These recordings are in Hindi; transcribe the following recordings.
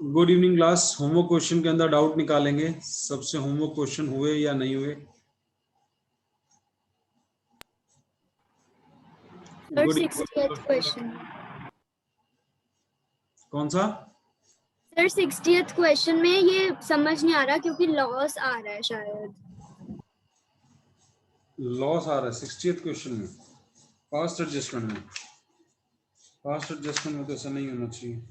Good evening class. Homework question के अंदर डाउट निकालेंगे। सबसे होमवर्क क्वेश्चन हुए या नहीं हुए? Sir 60th question. कौन सा? सर 60th क्वेश्चन में ये समझ नहीं आ रहा क्योंकि लॉस आ रहा है शायद। लॉस आ रहा है 60th क्वेश्चन में? पास्ट एडजस्टमेंट में? पास्ट एडजस्टमेंट में तो ऐसा नहीं होना चाहिए।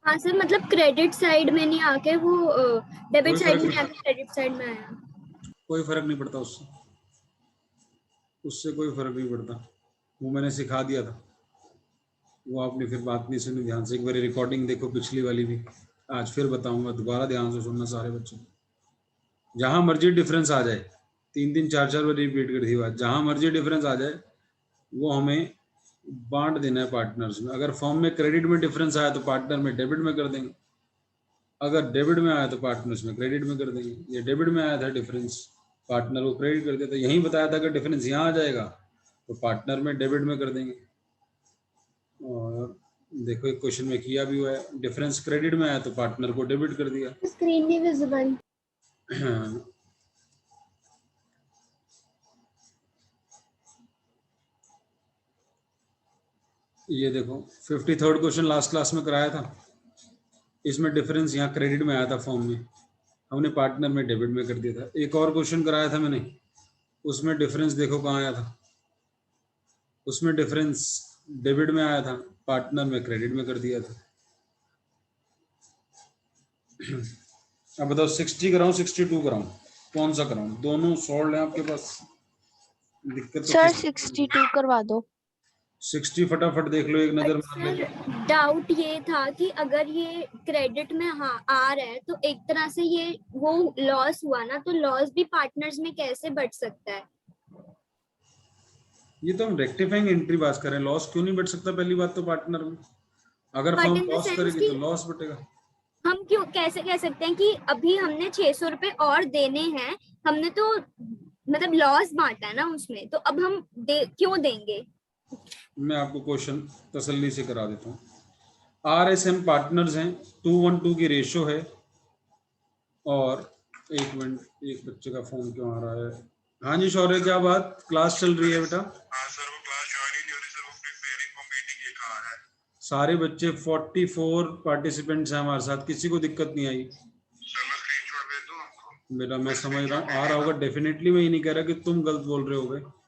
हाँ सर, मतलब क्रेडिट साइड में नहीं आके वो डेबिट कोई साइड फर्क में नहीं आके क्रेडिट साइड में आया। कोई फर्क नहीं पड़ता उससे। उससे कोई फर्क नहीं पड़ता। वो मैंने सिखा दिया था। वो आपने फिर बात नहीं सुनी ध्यान से। एक बार रिकॉर्डिंग देखो पिछली वाली भी। आज फिर बताऊंगा, दोबारा ध्यान से सुनना सारे बच्चे। जहां मर्जी डिफरेंस आ जाए, 3-3 4-4 बार रिपीट कर दी बात। जहां मर्जी डिफरेंस आ जाए वो हमें बांट देना है पार्टनर्स में। अगर फॉर्म में क्रेडिट में डिफरेंस आया तो पार्टनर में डेबिट में कर देंगे। अगर डेबिट में आया तो पार्टनर्स में क्रेडिट में कर देंगे। ये डेबिट में आया था डिफरेंस, पार्टनर को क्रेडिट कर दिया था। यहीं बताया था कि डिफरेंस यहाँ आ जाएगा तो पार्टनर में डेबिट में कर देंगे। और देखो एक क्वेश्चन में किया भी हुआ है, डिफरेंस क्रेडिट में आया तो पार्टनर को डेबिट कर दिया। स्क्रीन नहीं विजिबल। ये देखो 53rd क्वेश्चन लास्ट क्लास में कराया था। इसमें डिफरेंस यहाँ क्रेडिट में आया था फॉर्म में, हमने पार्टनर में डेबिट में कर दिया था। एक और क्वेश्चन कराया था मैंने, उसमें डिफरेंस देखो कहाँ आया था। उसमें डिफरेंस डेबिट में आया था, पार्टनर में क्रेडिट में कर दिया था। अब बताओ 60 कराऊं 62 कराऊं, कौन सा कराऊं? दोनों सॉल्व है आपके पास। दिक्कत तो सर 62 करवा दो। 60 फटाफट देख लो, एक नजर मार लो। डाउट ये था कि अगर ये क्रेडिट में हाँ आ रहा है तो एक तरह से ये वो लॉस हुआ ना, तो लॉस भी पार्टनर्स में कैसे बढ़ सकता है? ये तो हम रेक्टिफाइंग एंट्री पास करें, लॉस क्यों नहीं बढ़ सकता? पहली बात तो पार्टनर में अगर but firm in the loss sense करेगी कि तो लॉस बढ़ेगा। हम क्यों कैसे कह सकते हैं कि अभी हमने 600 रुपए और देने हैं, हमने तो मतलब लॉस बांटा है ना उसमें, तो अब हम क्यों देंगे? मैं आपको क्वेश्चन तसल्ली से करा देता हूँ। RSM पार्टनर्स हैं, 2:1 की रेशो है। और एक मिनट, एक बच्चे का फोन क्यों आ रहा है? हाँ जी शौर्य, क्या बात? क्लास चल रही है बेटा? हाँ सर, वो क्लास ज्वाइन ही नहीं हो रही सर, वो प्रिपेयरिंग फॉर मीटिंग ये कहा है। सारे बच्चे 44 पार्टिसिपेंट्स हैं हमारे साथ, किसी को दिक्कत नहीं आई? सर मैं स्क्रीनशॉट भेज दूं आपको? बेटा मैं समझ रहा हूँ आ रहा होगा डेफिनेटली। मैं ये नहीं कह रहा कि तुम गलत बोल रहे होगे।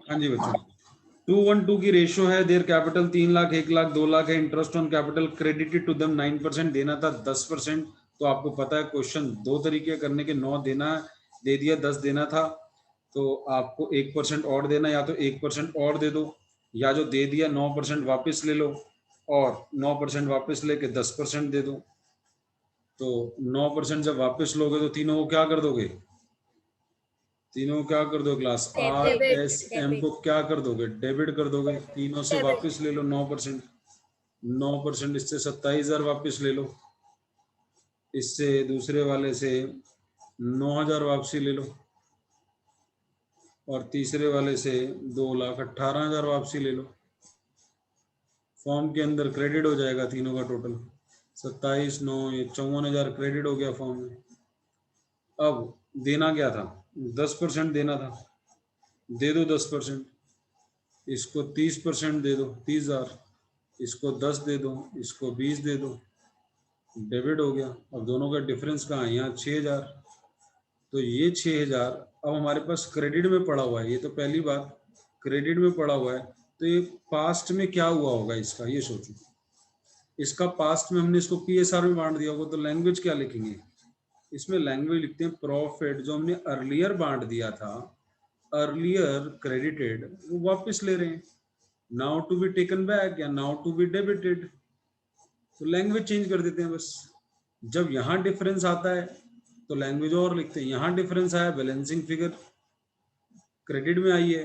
हाँ जी बच्चों, 2:1 की रेशियो है। देयर कैपिटल 3 लाख, 1 लाख, 2 लाख है। Interest on capital credited to them 9%, देना था 10%। तो आपको पता है क्वेश्चन दो तरीके करने के, 9 देना दे दिया, 10 देना था। तो आपको 1% और देना, या तो 1% और दे दो, या जो दे दिया 9% वापस ले लो, और 9% वापस लेके 10% दे दो। तो 9% जब वापस लोगे तो तीनों को क्या कर दोगे? तीनों क्या कर दो क्लास? RSM को क्या कर दोगे? डेबिट कर दोगे। तीनों से वापस ले लो 9%। 9% इससे 27,000 वापस ले लो। इससे दूसरे वाले से 9,000 वापसी ले लो, और तीसरे वाले से 2,18,000 वापसी ले लो। फॉर्म के अंदर क्रेडिट हो जाएगा तीनों का टोटल 27,9 ये 54,000 क्रेडिट हो गया फॉर्म में। अब देना क्या था? 10% देना था, दे दो 10%। इसको 30% दे दो, 30,000। इसको 10 दे दो, इसको 20 दे दो, डेबिट हो गया। अब दोनों का डिफरेंस कहाँ है? यहाँ 6,000। तो ये 6,000 अब हमारे पास क्रेडिट में पड़ा हुआ है। ये तो पहली बात, क्रेडिट में पड़ा हुआ है। तो ये पास्ट में क्या हुआ होगा इसका, ये सोचो। इसका पास्ट में हमने इसको PSR में बांट दिया होगा, तो लैंग्वेज क्या लिखेंगे? इसमें लैंग्वेज लिखते हैं प्रॉफिट। जो हमने अर्लियर बांट दिया था, अर्लियर क्रेडिटेड, वो वापस ले रहे हैं, now to be taken back या नाउ टू बी डेबिटेड। तो लैंग्वेज चेंज कर देते हैं बस। जब यहाँ डिफरेंस आता है तो लैंग्वेज और लिखते हैं। यहाँ डिफरेंस आया, बैलेंसिंग फिगर क्रेडिट में आई है,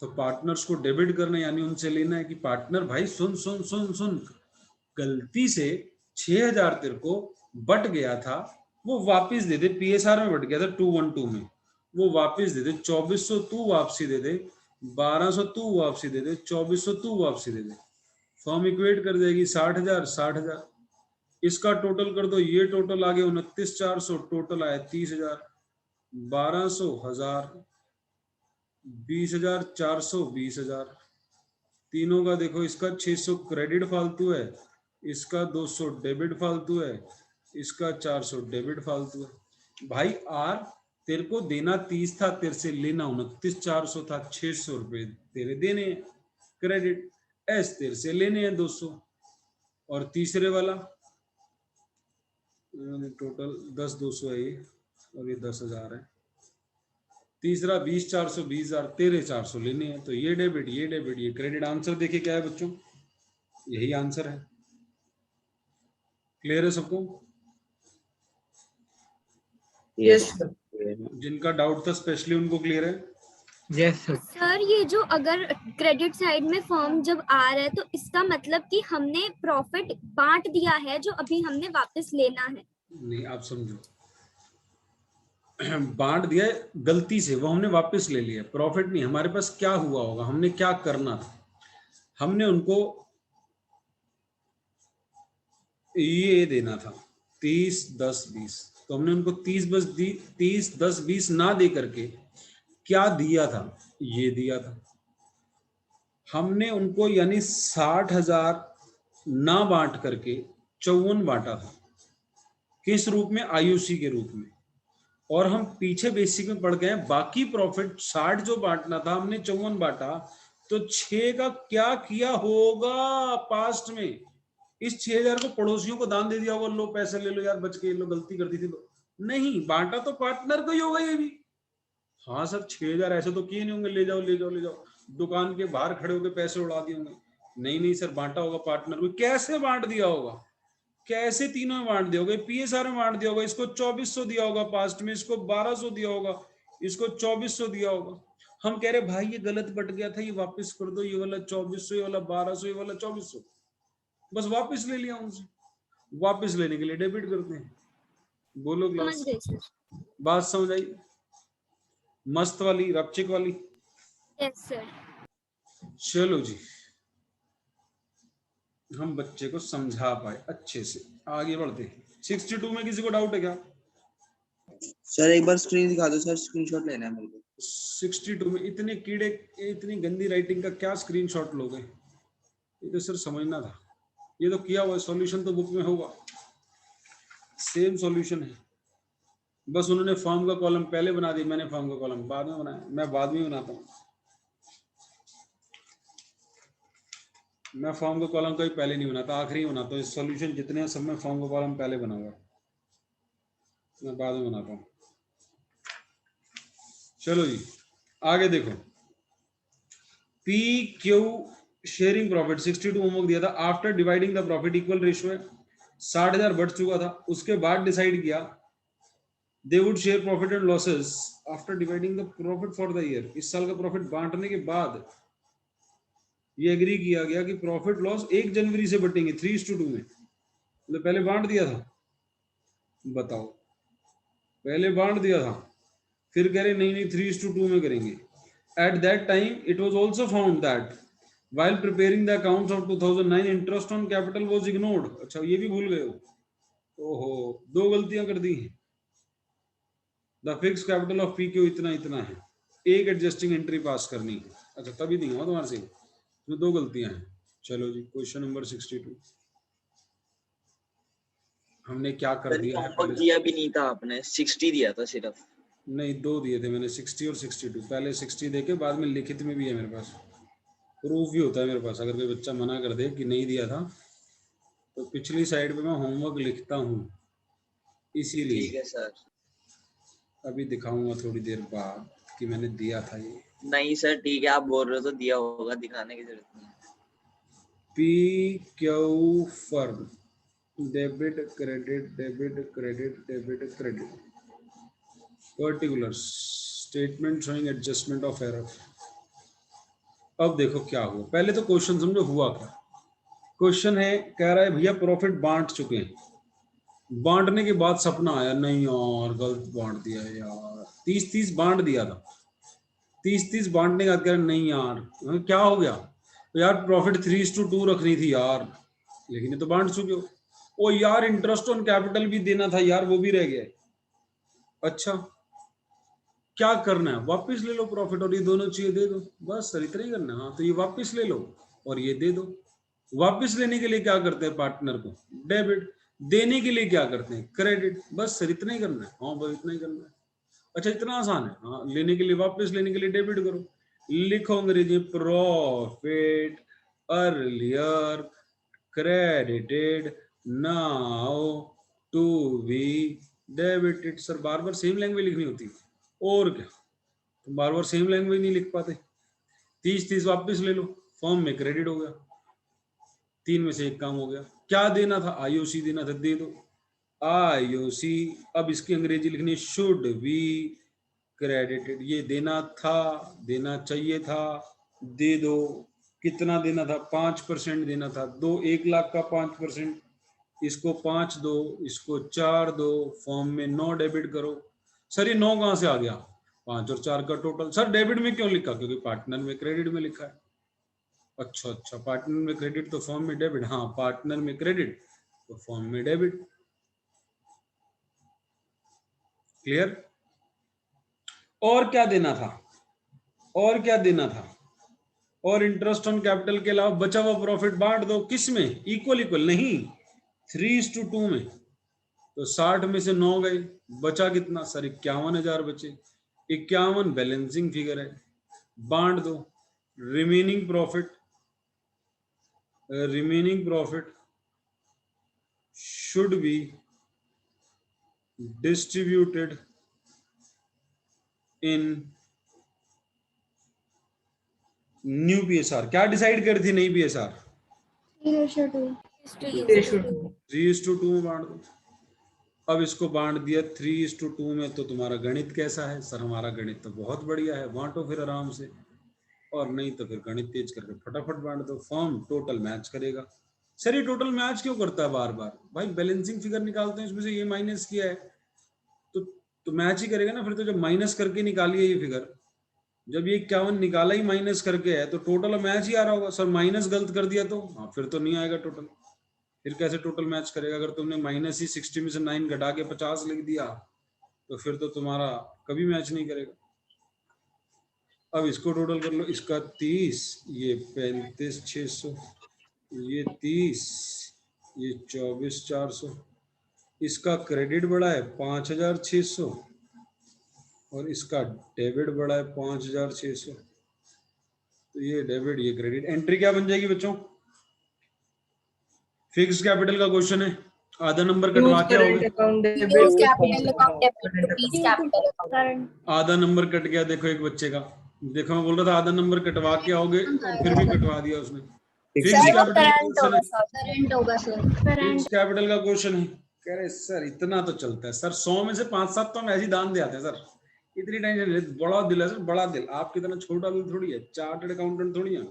तो पार्टनर्स को डेबिट करना, यानी उनसे लेना है कि पार्टनर भाई सुन सुन सुन सुन, गलती से 6000 तेरे को बट गया था, वो वापस दे दे। पीएसआर में बट गया था 212 में, वो वापस दे दे। 2400 तू वापसी दे दे, 1200 तू वापसी दे दे, 2400 तू वापसी दे दे। फॉर्म इक्वेट कर देगी 60,000 60,000। इसका टोटल कर दो, ये टोटल आ गया 29,400, टोटल आया 30,000, 1200, 1000, 20,000, 400, 20,000। तीनों का देखो, इसका 600 क्रेडिट फालतू है, इसका 200 डेबिट फालतू है, इसका 400 डेबिट फालतू है। भाई आर तेरे को देना 30 था, तेरे से लेना 29,400 था, 600 रुपए तेरे देने हैं क्रेडिट। एस तेरे से लेने हैं 200। और तीसरे वाला टोटल 10,200 है ये, और ये 10,000 है। तीसरा 20,400, 20,000 तेरे 400 लेने हैं, तो ये डेबिट ये डेबिट ये क्रेडिट। आंसर देखिए क्या है बच्चों, यही आंसर है। क्लियर है सबको? यस जिनका डाउट था स्पेशली उनको क्लियर है? Yes sir. सर ये जो अगर क्रेडिट साइड में फॉर्म जब आ रहा है तो इसका मतलब कि हमने प्रॉफिट बांट दिया है जो अभी हमने वापस लेना है। नहीं, आप समझो, बांट दिया है गलती से, वो हमने वापस ले लिया। प्रॉफिट नहीं, हमारे पास क्या हुआ होगा, हमने क्या करना था, हमने उनको ये देना था 30, 10, 20, तो हमने उनको 30, 10, 20 ना दे करके क्या दिया था, ये दिया था। हमने उनको यानी 60,000 ना बांट करके 54 बांटा था। किस रूप में? आईयूसी के रूप में। और हम पीछे बेसिक में पढ़ गए हैं, बाकी प्रॉफिट 60 जो बांटना था हमने 54 बांटा, तो 6 का क्या किया होगा पास्ट में? इस 6,000 को पड़ोसियों को दान दे दिया होगा, लो पैसे ले लो यार, बच के, लो गलती कर दी थी तो। नहीं, बांटा तो पार्टनर को ही होगा ये भी। हाँ सर 6,000 ऐसे तो किए नहीं होंगे, ले जाओ ले जाओ ले जाओ, दुकान के बाहर खड़े होकर पैसे उड़ा दिए होंगे। नहीं नहीं सर, बांटा होगा पार्टनर को। कैसे बांट दिया होगा? कैसे? तीनों में बांट दिया होगा। पीएसआर में बांट दिया होगा, इसको 2400 दिया होगा पास्ट में, इसको 1200 दिया होगा, इसको 2400 दिया होगा। हम कह रहे भाई ये गलत बट गया था, ये वापस कर दो, ये वाला 2400, ये वाला 1200, ये वाला 2400, बस वापस ले लिया उनसे। वापस लेने के लिए डेबिट करते हैं। बोलो समझ क्लास, गए सर। बात समझ आई? मस्त वाली, रपचिक वाली। Yes sir. चलो जी, हम बच्चे को समझा पाए अच्छे से, आगे बढ़ते हैं। 62 में किसी को डाउट है क्या? सर एक बार स्क्रीन दिखा दो सर, स्क्रीनशॉट लेना है मेरे को। 62 में इतने कीड़े, इतनी गंदी राइटिंग का क्या स्क्रीनशॉट लोगे? ये तो सिर्फ समझना था, ये तो किया हुआ सॉल्यूशन तो बुक में होगा, सेम सॉल्यूशन है। बस उन्होंने फॉर्म का कॉलम पहले बना दिया, मैंने फॉर्म का कॉलम बाद में बनाया। मैं बाद में बनाता हूँ, मैं फॉर्म का कॉलम कभी पहले नहीं बनाता, आखिरी में बनाता हूँ। इस सॉल्यूशन जितने हैं सब में फॉर्म का कॉलम पहले बना हुआ, मैं बाद में बनाता हूँ। चलो जी आगे देखो, P Q sharing profit 62 homework दिया था। After dividing the profit equal ratio है, 60,000 बढ़ चुका था, उसके बाद डिसाइड किया they would share profit and losses after dividing the profit for the year. इस साल का प्रॉफिट बांटने के बाद ये एग्री किया गया कि प्रॉफिट लॉस 1 जनवरी से बटेंगे 3:2 में। मतलब पहले बांट दिया था, बताओ, पहले बांट दिया था, फिर कह रहे नहीं नहीं 3:2 में करेंगे। At that time it was also found that while preparing the accounts of 2009 interest on capital was ignored. अच्छा ये भी भूल गए हो? ओहो, 2 गलतियां कर दी हैं। The fix capital of PQ इतना इतना है, एक एडजस्टिंग एंट्री पास करनी है। अच्छा तभी दूंगा तुम्हारे से, तो 2 गलतियां हैं। चलो जी क्वेश्चन नंबर 62, हमने क्या कर दिया है पहले? दिया भी नहीं था आपने, 60 दिया था सिर्फ। नहीं 2 दिए थे मैंने, 60 और 62। पहले 60 देके बाद में लिखित में भी है मेरे पास, प्रूफ भी होता है मेरे पास। अगर कोई बच्चा मना कर दे कि नहीं दिया था तो पिछली साइड पे मैं होमवर्क लिखता हूँ, इसीलिए। ठीक है सर। अभी दिखाऊंगा थोड़ी देर बाद कि मैंने दिया था ये। नहीं सर ठीक है, आप बोल रहे हो तो दिया होगा, दिखाने की जरूरत नहीं है। P Q firm debit credit debit credit debit credit particulars statement showing adjustment of error. अब देखो क्या हुआ, पहले तो क्वेश्चन समझो हुआ क्या। क्वेश्चन है, कह रहा है भैया प्रॉफिट बांट चुके हैं, बांटने के बाद सपना आया नहीं यार गलत बांट दिया है यार, 30-30 बांट दिया था, 30-30 बांटने का कह रहा नहीं यार क्या हो गया, तो यार प्रॉफिट 3:2 रखनी थी यार, लेकिन ये तो बांट चुके हो। ओ यार इंटरेस्ट ऑन कैपिटल भी देना था यार, वो भी रह गया। अच्छा क्या करना है, वापस ले लो प्रॉफिट और ये दोनों चीजें दे दो, बस सर इतना ही करना है। हाँ तो ये वापस ले लो और ये दे दो। वापस लेने के लिए क्या करते हैं पार्टनर को, डेबिट, देने के लिए क्या करते हैं, क्रेडिट, बस सर इतना ही करना है। हाँ बस इतना ही करना है। अच्छा इतना आसान है। हाँ लेने के लिए, वापस लेने के लिए डेबिट करो, लिखो अंग्रेजी profit earlier credited now to be debited। Sir bar bar same language लिखनी होती है और क्या, तुम बार बार सेम लैंग्वेज नहीं लिख पाते। 30-30 वापस ले लो, फॉर्म में क्रेडिट हो गया, 3 में से एक काम हो गया। क्या देना था, आईओसी देना था, दे दो आईओसी। अब इसकी अंग्रेजी लिखनी, शुड बी क्रेडिटेड, ये देना था, देना चाहिए था, दे दो। कितना देना था, 5% देना था, 1 लाख का 5%, इसको 5 दो, इसको 4 दो, फॉर्म में 9 डेबिट करो। सर ये 9 कहाँ से आ गया, 5 और 4 का टोटल। सर डेबिट में क्यों लिखा, क्योंकि पार्टनर में क्रेडिट में लिखा है। अच्छा पार्टनर में क्रेडिट तो फॉर्म में डेबिट, हाँ पार्टनर में क्रेडिट तो फॉर्म में डेबिट। क्लियर। और क्या देना था, और क्या देना था, और इंटरेस्ट ऑन कैपिटल के अलावा बचा हुआ प्रॉफिट बांट दो, किस में, इक्वल नहीं 3:2 में। तो 60 में से 9 गए, बचा कितना सर, 51,000 बचे। 51 बैलेंसिंग फिगर है, बांट दो। Remaining profit should be distributed in new PSR. क्या डिसाइड करी थी नई पीएसआर, 3:2 में बांट दो। अब इसको बांट दिया 3:2 में, तो तुम्हारा गणित कैसा है, सर हमारा गणित तो बहुत बढ़िया है, बांटो फिर आराम से, और नहीं तो फिर गणित तेज करके फटाफट बांट दो, फॉर्म टोटल मैच करेगा। सर ये टोटल मैच क्यों करता है बार बार, भाई बैलेंसिंग फिगर निकालते हैं, इसमें से ये माइनस किया है तो मैच ही करेगा ना। फिर तो जब माइनस करके निकाली है ये फिगर, जब ये 51 निकाला ही माइनस करके है, तो टोटल मैच ही आ रहा होगा। सर माइनस गलत कर दिया तो हाँ फिर तो नहीं आएगा टोटल, फिर कैसे टोटल मैच करेगा। अगर तुमने माइनस ही 60 में से 9 घटा के 50 लिख दिया तो फिर तो तुम्हारा कभी मैच नहीं करेगा। अब इसको टोटल कर लो, इसका 30, ये 35,600, ये 30, ये 24,400, इसका क्रेडिट बढ़ा है 5,600 और इसका डेबिट बढ़ा है 5,600। तो ये डेबिट ये क्रेडिट, एंट्री क्या बन जाएगी बच्चों, फिक्स कैपिटल का क्वेश्चन है, आधा नंबर कटवा के आओगे, आधा नंबर कट गया। देखो एक बच्चे का, देखो मैं बोल रहा था आधा नंबर कटवा के आओगे और फिर भी कटवा दिया उसने। फिक्स कैपिटल का क्वेश्चन है, कह रहे सर इतना तो चलता है सर, 100 में से 5-7 तो हम ऐसे ही दान दे आते हैं सर, इतनी टेंशन, बड़ा दिल है सर, बड़ा दिल, आपकी तरह छोटा दिल थोड़ी है, चार्टर्ड अकाउंटेंट थोड़ी है,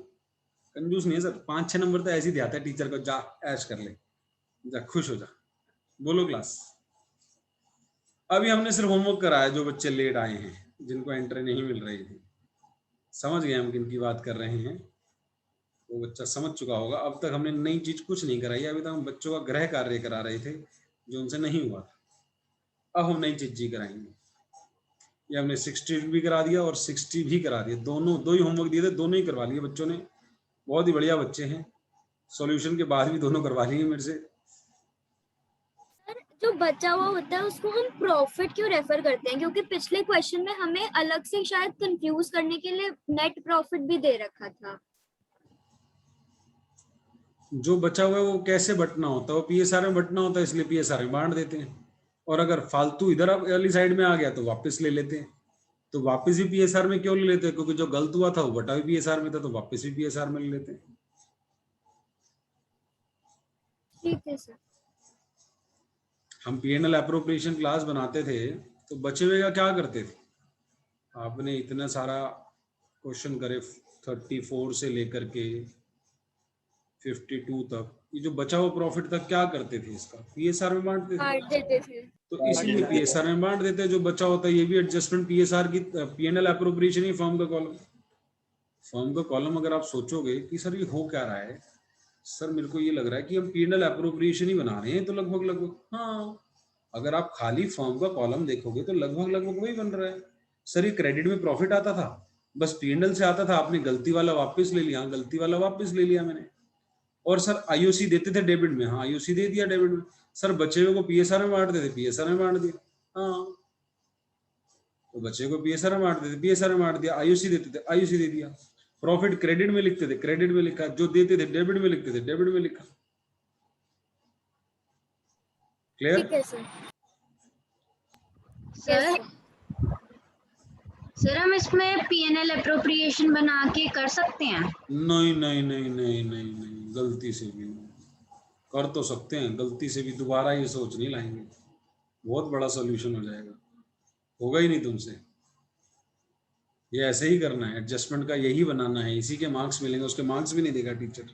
कंजूस नहीं है सर। 5-6 नंबर तो ऐसे ही दिया था टीचर को, जा ऐश कर ले, जा खुश हो जा, बोलो क्लास। अभी हमने सिर्फ होमवर्क कराया, जो बच्चे लेट आए हैं, जिनको एंट्री नहीं मिल रही थी, समझ गए हम किन की बात कर रहे हैं, वो बच्चा समझ चुका होगा। अब तक हमने नई चीज कुछ नहीं कराई, अभी तक हम बच्चों का गृह कार्य करा रहे थे जो उनसे नहीं हुआ था। अब हम नई चीज जी कराएंगे। ये हमने 60 भी करा दिया और 60 भी करा दिया, दोनों, 2 ही होमवर्क दिए थे, दोनों ही करवा लिए बच्चों ने, बहुत ही बढ़िया बच्चे हैं। सॉल्यूशन के बाद भी दोनों करवा लिए मेरे से। जो बचा हुआ होता है उसको हम प्रॉफिट क्यों रेफर करते हैं, क्योंकि पिछले क्वेश्चन में हमें अलग से शायद कंफ्यूज करने के लिए नेट प्रॉफिट भी दे रखा था। जो बचा हुआ है वो कैसे बटना होता है, वो पीएसआर में बटना होता है, इसलिए पीएसआर में बांट देते हैं। और अगर फालतू इधर वाली साइड में आ गया तो वापस ले लेते हैं। तो वापस भी पीएसआर में क्यों ले लेते हैं, क्योंकि जो गलत हुआ था वो बटा भी पीएसआर में था, तो वापस भी पीएसआर में ले लेते हैं। ठीक है सर। हम पीएनएल एप्रोप्रिएशन क्लास बनाते थे तो बचे हुए का क्या करते थे, आपने इतना सारा क्वेश्चन करे 34 से लेकर के 52 तक ये जो बचा हुआ प्रॉफिट था क्या करते थे, इसका पीएसआर में बांटते थे। बांट देते थे। तो इसीलिए पीएसआर में बांट देते हैं, जो बचा होता है ये भी एडजस्टमेंट पीएसआर की पीएनएल अप्रोप्रिएशन ही फर्म का कॉलम। फर्म का कॉलम अगर आप सोचोगे कि सर ये हो क्या रहा है, सर मेरे को ये लग रहा है कि हम पीएनएल अप्रोप्रिएशन ही बना रहे हैं, तो लगभग हाँ, अगर आप खाली फर्म का कॉलम देखोगे तो लगभग वही बन रहा है। सर ये क्रेडिट में प्रॉफिट आता था, बस पीएनएल से आता था, आपने गलती वाला वापस ले लिया, गलती वाला वापस ले लिया मैंने। और सर आईओसी देते थे डेबिट में, हाँ आईओसी दे दिया डेबिट में। सर बचे हुए को पीएसआर में बांटते थे, पीएसआर में बांट दिया, हाँ तो बचे को पीएसआर में बांटते थे, पीएसआर में बांट दिया। आईओसी देते थे, आईओसी दे दिया। प्रॉफिट क्रेडिट में लिखते थे, क्रेडिट में लिखा। जो देते थे डेबिट में लिखते थे, डेबिट में लिखा। क्लियर? ठीक है सर। सर सर हम इसमें पीएनएल अप्रोप्रिएशन बना के कर सकते हैं? नहीं नहीं नहीं नहीं नहीं नहीं, गलती से भी नहीं। कर तो सकते हैं, गलती से भी दोबारा ये सोच नहीं लाएंगे, बहुत बड़ा सॉल्यूशन हो जाएगा, होगा ही नहीं तुमसे। ये ऐसे ही करना है, एडजस्टमेंट का यही बनाना है, इसी के मार्क्स मिलेंगे, उसके मार्क्स भी नहीं देगा टीचर।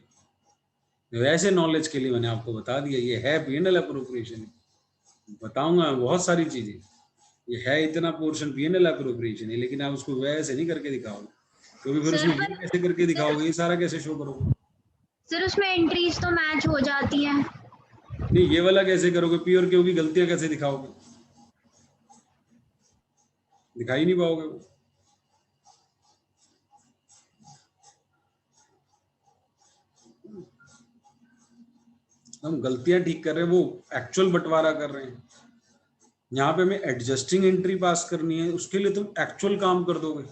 वैसे नॉलेज के लिए मैंने आपको बता दिया, ये है पीएनएल अप्रोप्रिएशन। बताऊंगा बहुत सारी चीजें, ये है इतना पोर्शन पीएनएल अप्रोप्रिएशन है, लेकिन आप उसको वैसे नहीं करके दिखाओगे, क्योंकि फिर उसमें ये कैसे करके दिखाओगे, ये सारा कैसे शो करोगे? सर उसमें एंट्रीज तो मैच हो जाती हैं। नहीं ये वाला कैसे करोगे, पी और क्यू की गलतियां कैसे दिखाओगे? दिखाई नहीं पाओगे वो। हम गलतियां ठीक कर रहे हैं, वो एक्चुअल बंटवारा कर रहे हैं। यहाँ पे हमें एडजस्टिंग एंट्री पास करनी है, उसके लिए तुम एक्चुअल काम कर दोगे।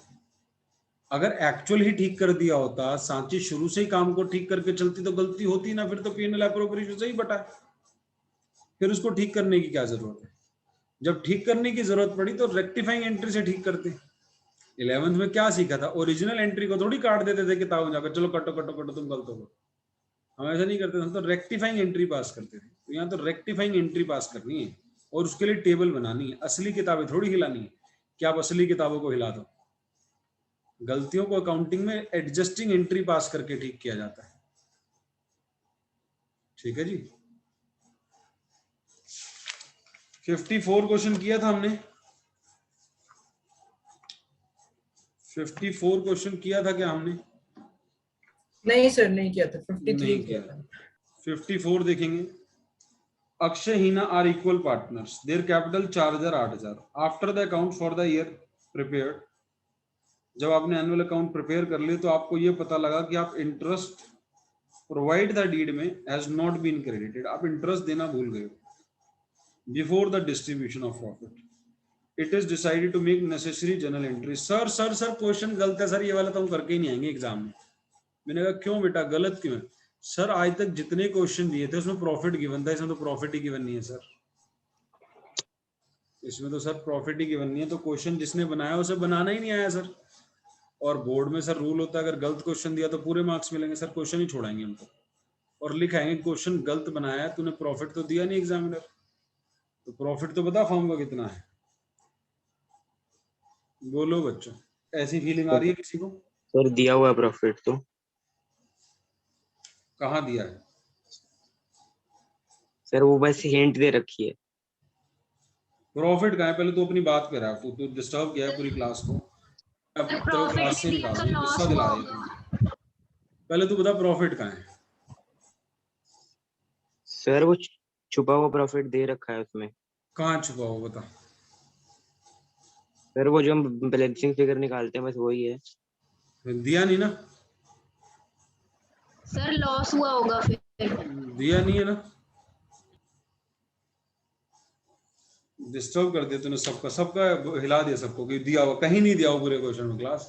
अगर एक्चुअल ही ठीक कर दिया होता, सांची शुरू से ही काम को ठीक करके चलती, तो गलती होती ना, फिर तो पीएनएल अप्रोप्रिएशन से ही बटा, फिर उसको ठीक करने की क्या जरूरत है? जब ठीक करने की जरूरत पड़ी तो रेक्टिफाइंग एंट्री से ठीक करते। 11th में क्या सीखा था, ओरिजिनल एंट्री को थोड़ी काट देते थे किताब में जाकर, चलो कटो कटो कटो तुम गलत हो। हम ऐसा नहीं करते, हम तो रेक्टिफाइंग एंट्री पास करते थे। तो यहाँ तो रेक्टिफाइंग एंट्री पास करनी है और उसके लिए टेबल बनानी है, असली किताबें थोड़ी हिलानी है कि आप असली किताबों को हिला दो। गलतियों को अकाउंटिंग में एडजस्टिंग एंट्री पास करके ठीक किया जाता है। ठीक है जी। 54 क्वेश्चन किया था हमने, 54 क्वेश्चन किया था क्या हमने? नहीं सर नहीं किया था, 53 नहीं किया था। 54 देखेंगे। Akshay Heena are equal partners, their capital 4000 8000 after the account for the year prepared. जब आपने एनुअल अकाउंट प्रिपेयर कर लिए तो आपको ये पता लगा कि आप इंटरेस्ट प्रोवाइड द डीड में हैज नॉट बीन क्रेडिटेड, आप इंटरेस्ट देना भूल गए before the distribution of profit. It is decided to make necessary journal entry. Sir sir sir question गलत है सर, ये वाला तो हम करके ही नहीं आएंगे एग्जाम में। मैंने कहा क्यों बेटा, गलत क्यों है? सर आज तक जितने क्वेश्चन दिए थे उसमें प्रॉफिट गिवन था, इसमें तो प्रॉफिट ही गिवन नहीं है सर। इसमें तो सर प्रॉफिट ही गिवन नहीं है, तो क्वेश्चन जिसने बनाया उसे बनाना ही नहीं आया सर। और बोर्ड में सर रूल होता है, अगर गलत क्वेश्चन दिया तो पूरे मार्क्स मिलेंगे सर, क्वेश्चन ही छोड़ाएंगे हमको और लिखाएंगे क्वेश्चन गलत बनाया है तूने, प्रॉफिट तो दिया नहीं एग्जामिनर। तो प्रॉफिट तो बता फॉर्म का कितना है, बोलो बच्चों। ऐसी फीलिंग आ रही है किसी को? सर दिया हुआ प्रॉफिट तो कहाँ दिया है सर, वो बस हिंट दे रखी है। प्रॉफिट कहाँ है? पहले तो अपनी बात पे रहा, तू डिस्टर्ब किया है पूरी क्लास को, अब तो क्लास से निकाल रही है, गुस्सा दिला रही है। पहले तू बता प्रॉफिट कहाँ है? सर वो छुपा हुआ प्रॉफिट दे रखा है उसमें। कहाँ छुपा हुआ बता? सर वो जो हम बैलेंसिंग फिगर निकालते हैं बस वही है। दिया नहीं ना? सर लॉस हुआ होगा फिर। दिया नहीं है ना? डिस्टर्ब कर दिया तूने सबका हिला दिया सबको कि दिया हुआ, कहीं नहीं दिया हुआ पूरे क्वेश्चन में। क्लास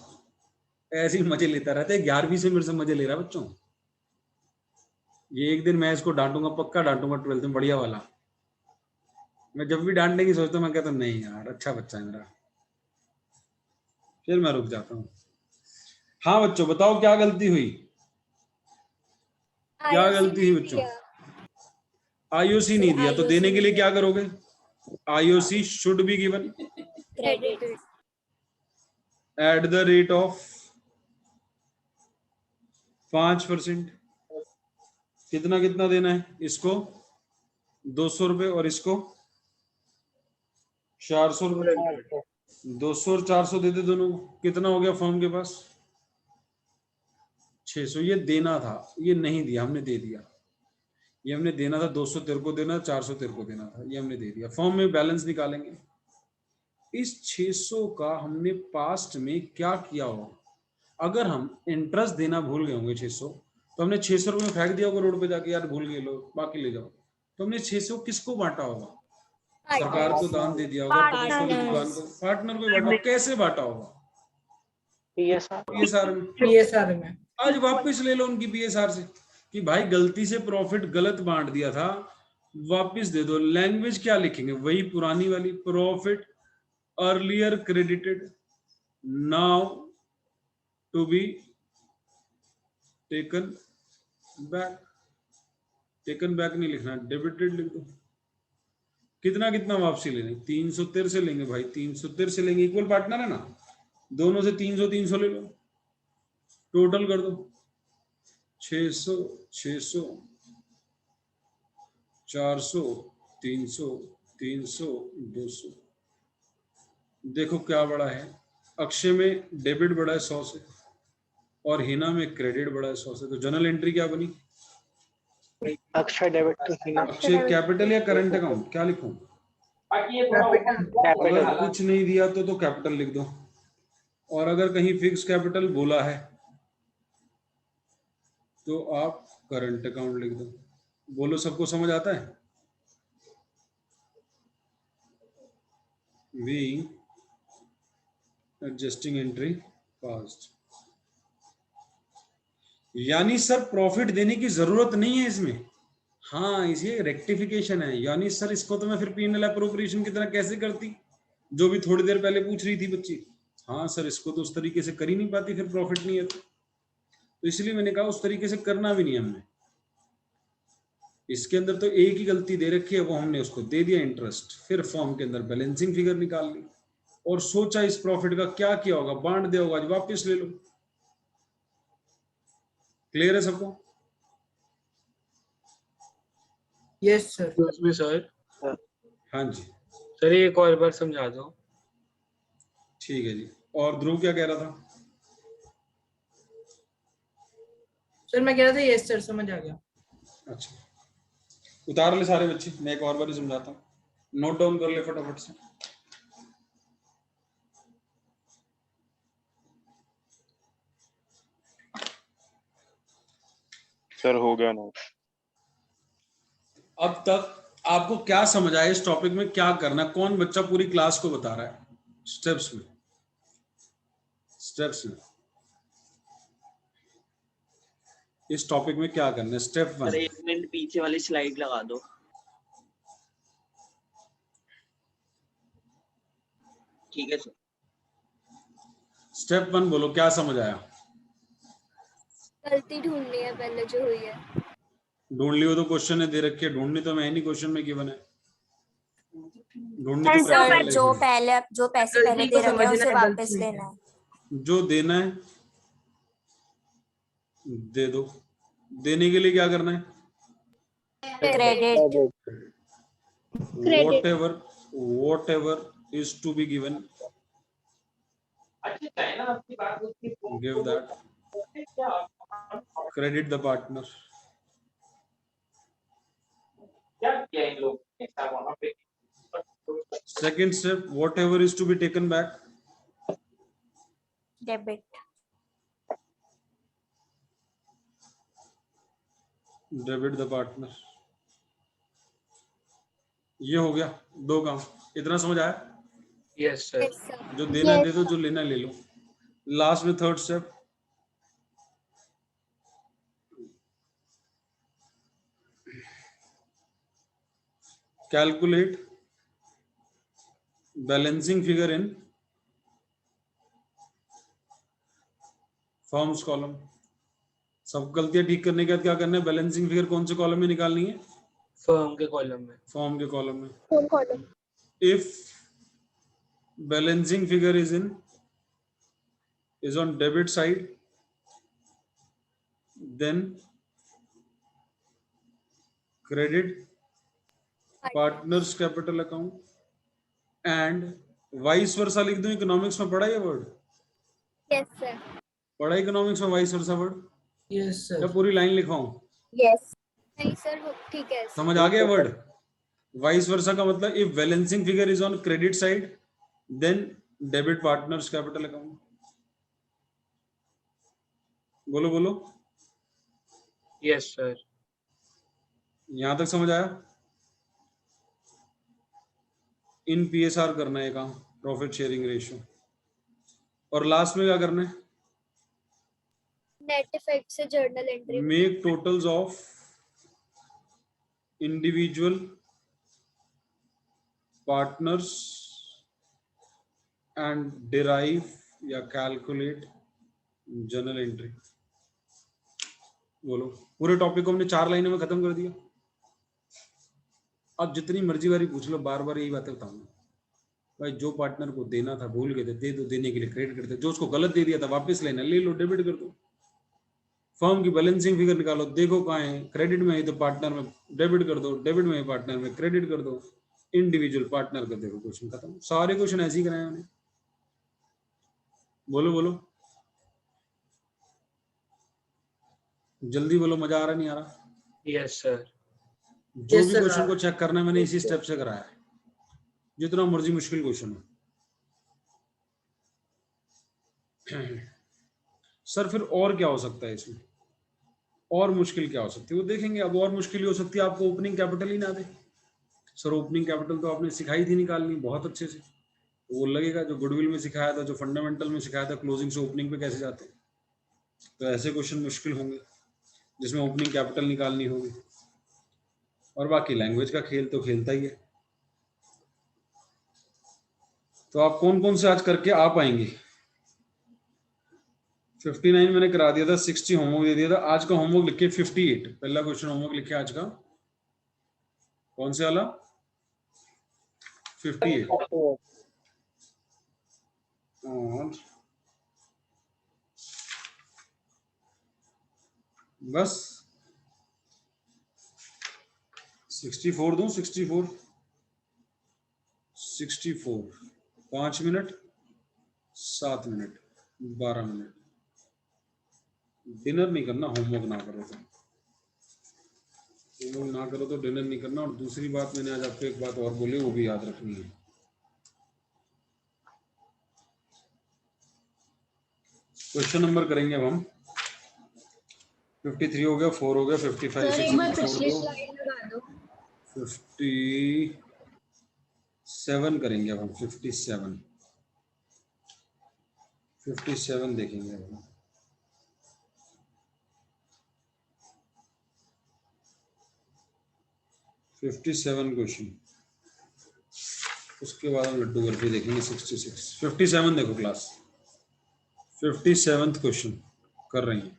ऐसे ही मजे लेता रहता है, 11वीं से मेरे से मजे ले रहा है बच्चों। ये एक दिन मैं इसको डांटूंगा, पक्का डांटूंगा 12th में, बढ़िया वाला। मैं जब भी डांटने की सोचता हूँ मैं कहता हूँ नहीं यार अच्छा बच्चा है मेरा, फिर मैं रुक जाता हूँ। हाँ बच्चों बताओ क्या गलती हुई, क्या गलती हुई बच्चों? आईओसी नहीं दिया तो देने के लिए क्या करोगे? IOC should be given credit at the rate of 5%। कितना कितना देना है? इसको 200 रुपए और इसको 400 रुपए। 200 और 400 दे दे दोनों को, कितना हो गया फर्म के पास? 600। ये देना था, ये नहीं दिया, हमने दे दिया। ये हमने देना था, 200 तेरे को देना, 400 तेरे को देना था, ये हमने दे दिया। फर्म में बैलेंस निकालेंगे। इस 600 का हमने पास्ट में क्या किया होगा? अगर हम इंटरेस्ट देना भूल गए होंगे 600, तो हमने 600 रुपये में फेंक दिया होगा रोड पे जाके, यार भूल गए लो, बाकी ले जाओ। तो हमने 600 किसको बांटा होगा? सरकार को दान दे दिया होगा, पुलिस वाली दुकान को, पार्टनर को बांटा। कैसे बांटा होगा? पीएसआर में। पीएसआर में। आज वापस ले लो उनकी पीएसआर से कि भाई गलती से प्रॉफिट गलत बांट दिया था, वापस दे दो। लैंग्वेज क्या लिखेंगे? वही पुरानी वाली, profit earlier credited now to be taken back. Taken back नहीं लिखना, डेबिटेड लिख दो। कितना कितना वापसी लेंगे? 300 तेरे से लेंगे भाई, 300 तेरे से लेंगे, इक्वल पार्टनर है ना, दोनों से 300 300 ले लो, टोटल कर दो 600 600 400 300 300 200। देखो क्या बड़ा है, अक्षय में डेबिट बड़ा है 100 से और हिना में क्रेडिट बड़ा है 100 से। तो जनरल एंट्री क्या बनी? Akshay debit to Hina. Akshay capital या करंट अकाउंट, क्या लिखूं? अगर कुछ नहीं दिया तो कैपिटल लिख दो, और अगर कहीं फिक्स कैपिटल बोला है तो आप करंट अकाउंट लिख दो। बोलो, सबको समझ आता है? We adjusting entry past. यानी सर प्रॉफिट देने की जरूरत नहीं है इसमें। हाँ, इसे रेक्टिफिकेशन है। यानी सर इसको तो मैं फिर पीएनएल एप्रोप्रिएशन की तरह कैसे करती, जो भी थोड़ी देर पहले पूछ रही थी बच्ची। हाँ सर, इसको तो उस तरीके से कर ही नहीं पाती, फिर प्रॉफिट नहीं है तो इसलिए मैंने कहा उस तरीके से करना भी नहीं हमने। इसके अंदर तो एक ही गलती दे रखी है, वो हमने उसको दे दिया इंटरेस्ट। फिर फॉर्म के अंदर बैलेंसिंग फिगर निकाल ली और सोचा इस प्रॉफिट का क्या किया होगा, बांट दिया होगा, आज वापस ले लो। क्लियर है सबको? Yes sir. सर हाँ जी सर, एक और बार समझा दो। ठीक है जी। और ध्रुव क्या कह रहा था? सर मैं कह रहा था यस सर, समझ आ गया। अच्छा, उतार ले सारे बच्चे, मैं एक और बार ही समझाता हूँ, नोट डाउन कर ले फटाफट से। सर हो गया नोट। अब तक आपको क्या समझ आया इस टॉपिक में, क्या करना? कौन बच्चा पूरी क्लास को बता रहा है स्टेप्स में? स्टेप्स में इस टॉपिक में क्या करना है? स्टेप 1। सर 1 मिनट पीछे वाली स्लाइड लगा दो। ठीक है सर। स्टेप 1 बोलो, क्या समझ आया? गलती ढूंढनी है पहले जो हुई है। ढूंढ लियो तो क्वेश्चन है दे रखी है, ढूंढनी तो मैं नहीं, क्वेश्चन में गिवन है। ढूंढनी तो सर जो पैसे पहले गलती को दे रखे हैं समझना उसे है, वापस गलती लेना है। जो देना है दे दो। देने के लिए क्या करना है? Credit. whatever is to be given, give that, credit the partner. Second step, whatever is to be taken back, debit. debit the partner. ये हो गया 2 काम। इतना समझ आया? Yes sir. जो देना है दे दो, जो लेना है ले लो। लास्ट में third step, calculate balancing figure in forms column. सब गलतियां ठीक करने के बाद क्या करना है? बैलेंसिंग फिगर कौन से कॉलम में निकालनी है? फर्म के कॉलम में। फॉर्म के कॉलम में। If balancing figure is on debit side, then credit partners capital account and vice versa लिख दूं। इकोनॉमिक्स में पढ़ा ये वर्ड? Yes sir. पढ़ा इकोनॉमिक्स में वाइस वर्सा वर्ड? यस या सर। पूरी लाइन लिखवाऊं? यस नहीं सर ठीक है। समझ आ गया वर्ड? वाइस वर्सा का मतलब if balancing figure is on credit side then debit partners capital account. बोलो बोलो। Yes sir. यहां तक समझ आया? इन पीएसआर करना है काम, प्रॉफिट शेयरिंग रेशियो। और लास्ट में क्या करना है? नेट इफेक्ट से journal entry. Make totals of individual partners and derive या कैलकुलेट जर्नल एंट्री। बोलो। पूरे टॉपिक को हमने 4 लाइनों में खत्म कर दिया। अब जितनी मर्जी बारी पूछ लो, बार बार यही बातें बताऊंगा भाई। जो पार्टनर को देना था भूल गए थे, दे दो, देने के लिए क्रेडिट करते। जो उसको गलत दे दिया था वापस लेना, ले लो, डेबिट कर दो। फर्म की बैलेंसिंग फिगर निकालो, देखो कहाँ है, क्रेडिट में है तो पार्टनर में डेबिट कर दो, डेबिट में है पार्टनर में क्रेडिट कर दो। इंडिविजुअल पार्टनर का देखो क्वेश्चन खत्म। सारे क्वेश्चन ऐसे ही कराए उन्हें। बोलो बोलो जल्दी बोलो। मजा आ रहा नहीं आ रहा? Yes sir. जो Yes, भी sir. क्वेश्चन को चेक करना है मैंने इसी स्टेप से कराया है, जितना मर्जी मुश्किल क्वेश्चन हो। सर फिर और क्या हो सकता है इसमें? और मुश्किल क्या हो सकती है वो देखेंगे। अब और मुश्किल हो सकती है आपको ओपनिंग कैपिटल ही ना दे। सर ओपनिंग कैपिटल तो आपने सिखाई थी निकालनी बहुत अच्छे से, तो वो लगेगा जो गुडविल में सिखाया था, जो फंडामेंटल में सिखाया था, क्लोजिंग से ओपनिंग पे कैसे जाते हैं। तो ऐसे क्वेश्चन मुश्किल होंगे जिसमें ओपनिंग कैपिटल निकालनी होगी। और बाकी लैंग्वेज का खेल तो खेलता ही है। तो आप कौन कौन से आज करके आ पाएंगे? 59 मैंने करा दिया था, 60 होमवर्क दे दिया था। आज का होमवर्क लिखे 58। पहला क्वेश्चन होमवर्क लिखे आज का कौन से वाला? 58। और बस 64 दूं? 64 5 मिनट 7 मिनट 12 मिनट। डिनर नहीं करना, होमवर्क ना करो तो। होमवर्क ना करो तो डिनर नहीं करना। और दूसरी बात मैंने आज आपको एक बात और बोली, वो भी याद रखनी है। क्वेश्चन नंबर करेंगे अब हम। 53 हो गया, 4 हो गया, 55 सर एक बार पिछली 56 स्लाइड लगा दो। 57 करेंगे अब हम। 57 देखेंगे अब हम। क्वेश्चन, उसके बाद हम लड्डू बर्फी देखेंगे। 66 57 देखो क्लास। 57th क्वेश्चन कर रहे हैं,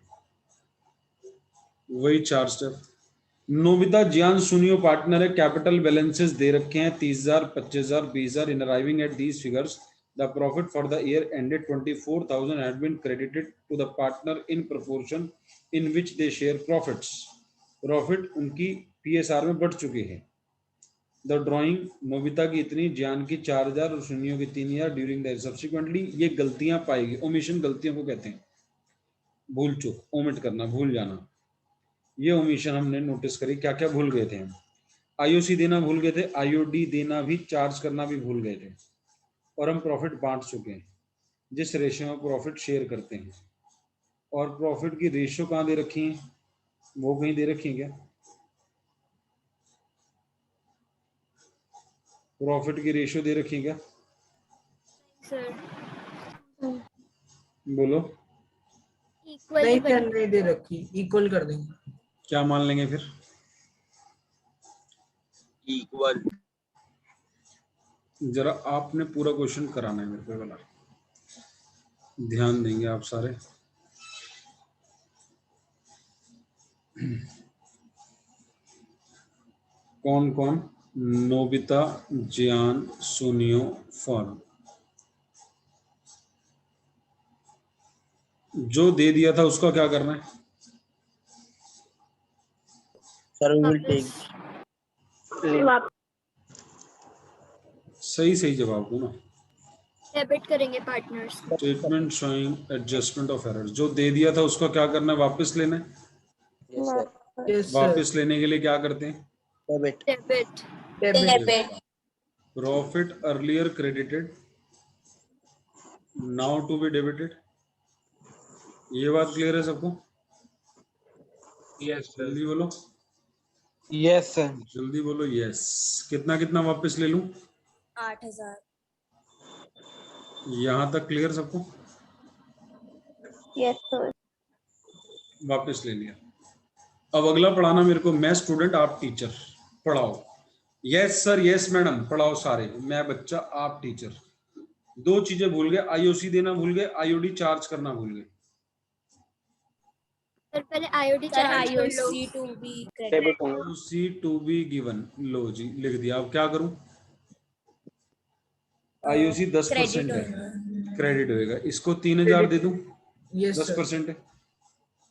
वही 4 स्टेप। नोबिता जियान सुनियो पार्टनर है, कैपिटल बैलेंसेस दे रखे हैं 30,000, 25,000, 20,000। In arriving at these figures the profit for the year ended 24,000 had been credited to the partner in proportion in which they share profits. Profit उनकी पीएसआर में बढ़ चुके हैं। द ड्राइंग नोबिता की इतनी, ज्ञान की 4,000 और सुनियो की 3,000 ड्यूरिंग द सब्सिक्वेंटली। ये गलतियां पाएगी। ओमिशन गलतियों को कहते हैं, भूल चूक, ओमिट करना, भूल जाना। ये ओमिशन हमने नोटिस करी। क्या क्या भूल गए थे हम? आईओसी देना भूल गए थे, आईओडी देना भी, चार्ज करना भी भूल गए थे। और हम प्रॉफिट बांट चुके हैं जिस रेशियो में प्रॉफिट शेयर करते हैं। और प्रॉफिट की रेशियो कहाँ दे रखी है? वो कहीं दे रखी है क्या? प्रॉफिट की रेशियो दे रखी है क्या? सर नहीं इक्वली सर नहीं दे रखी, इक्वल कर देंगे। क्या मान लेंगे फिर? इक्वल। जरा आपने पूरा क्वेश्चन कराना है मेरे को वाला, ध्यान देंगे आप सारे। कौन कौन? नोबिता, जियान, सुनियो, फॉर्म। जो दे दिया था उसका क्या करना है? सर वी विल टेक सही जवाब दो ना। डेबिट करेंगे partners. Statement showing adjustment of error, जो दे दिया था उसका क्या करना है, वापस लेना है। Yes sir. Yes, sir. वापस लेने के लिए क्या करते हैं, debit. Debit. Debit profit earlier credited now to be debited. ये बात क्लियर है सबको? Yes, sir. जल्दी बोलो, यस सर। जल्दी बोलो। यस। कितना कितना वापस ले लूं? 8,000 यहां तक क्लियर सबको? यस सर वापस ले लिया। अब अगला पढ़ाना मेरे को, मैं स्टूडेंट आप टीचर, पढ़ाओ। यस सर, यस मैडम, पढ़ाओ सारे। मैं बच्चा आप टीचर। दो चीजें भूल गए, आईओसी देना भूल गए, आईओडी चार्ज करना भूल गए। सर पहले आईओडी चार्ज कर लो। IOC to be credit debit होंगे। आईओसी टू बी गिवन, लो जी लिख दिया। अब क्या करूं? आईओसी 10% है, क्रेडिट होएगा। इसको 3000 दे दूं, Yes, sir. 10% है।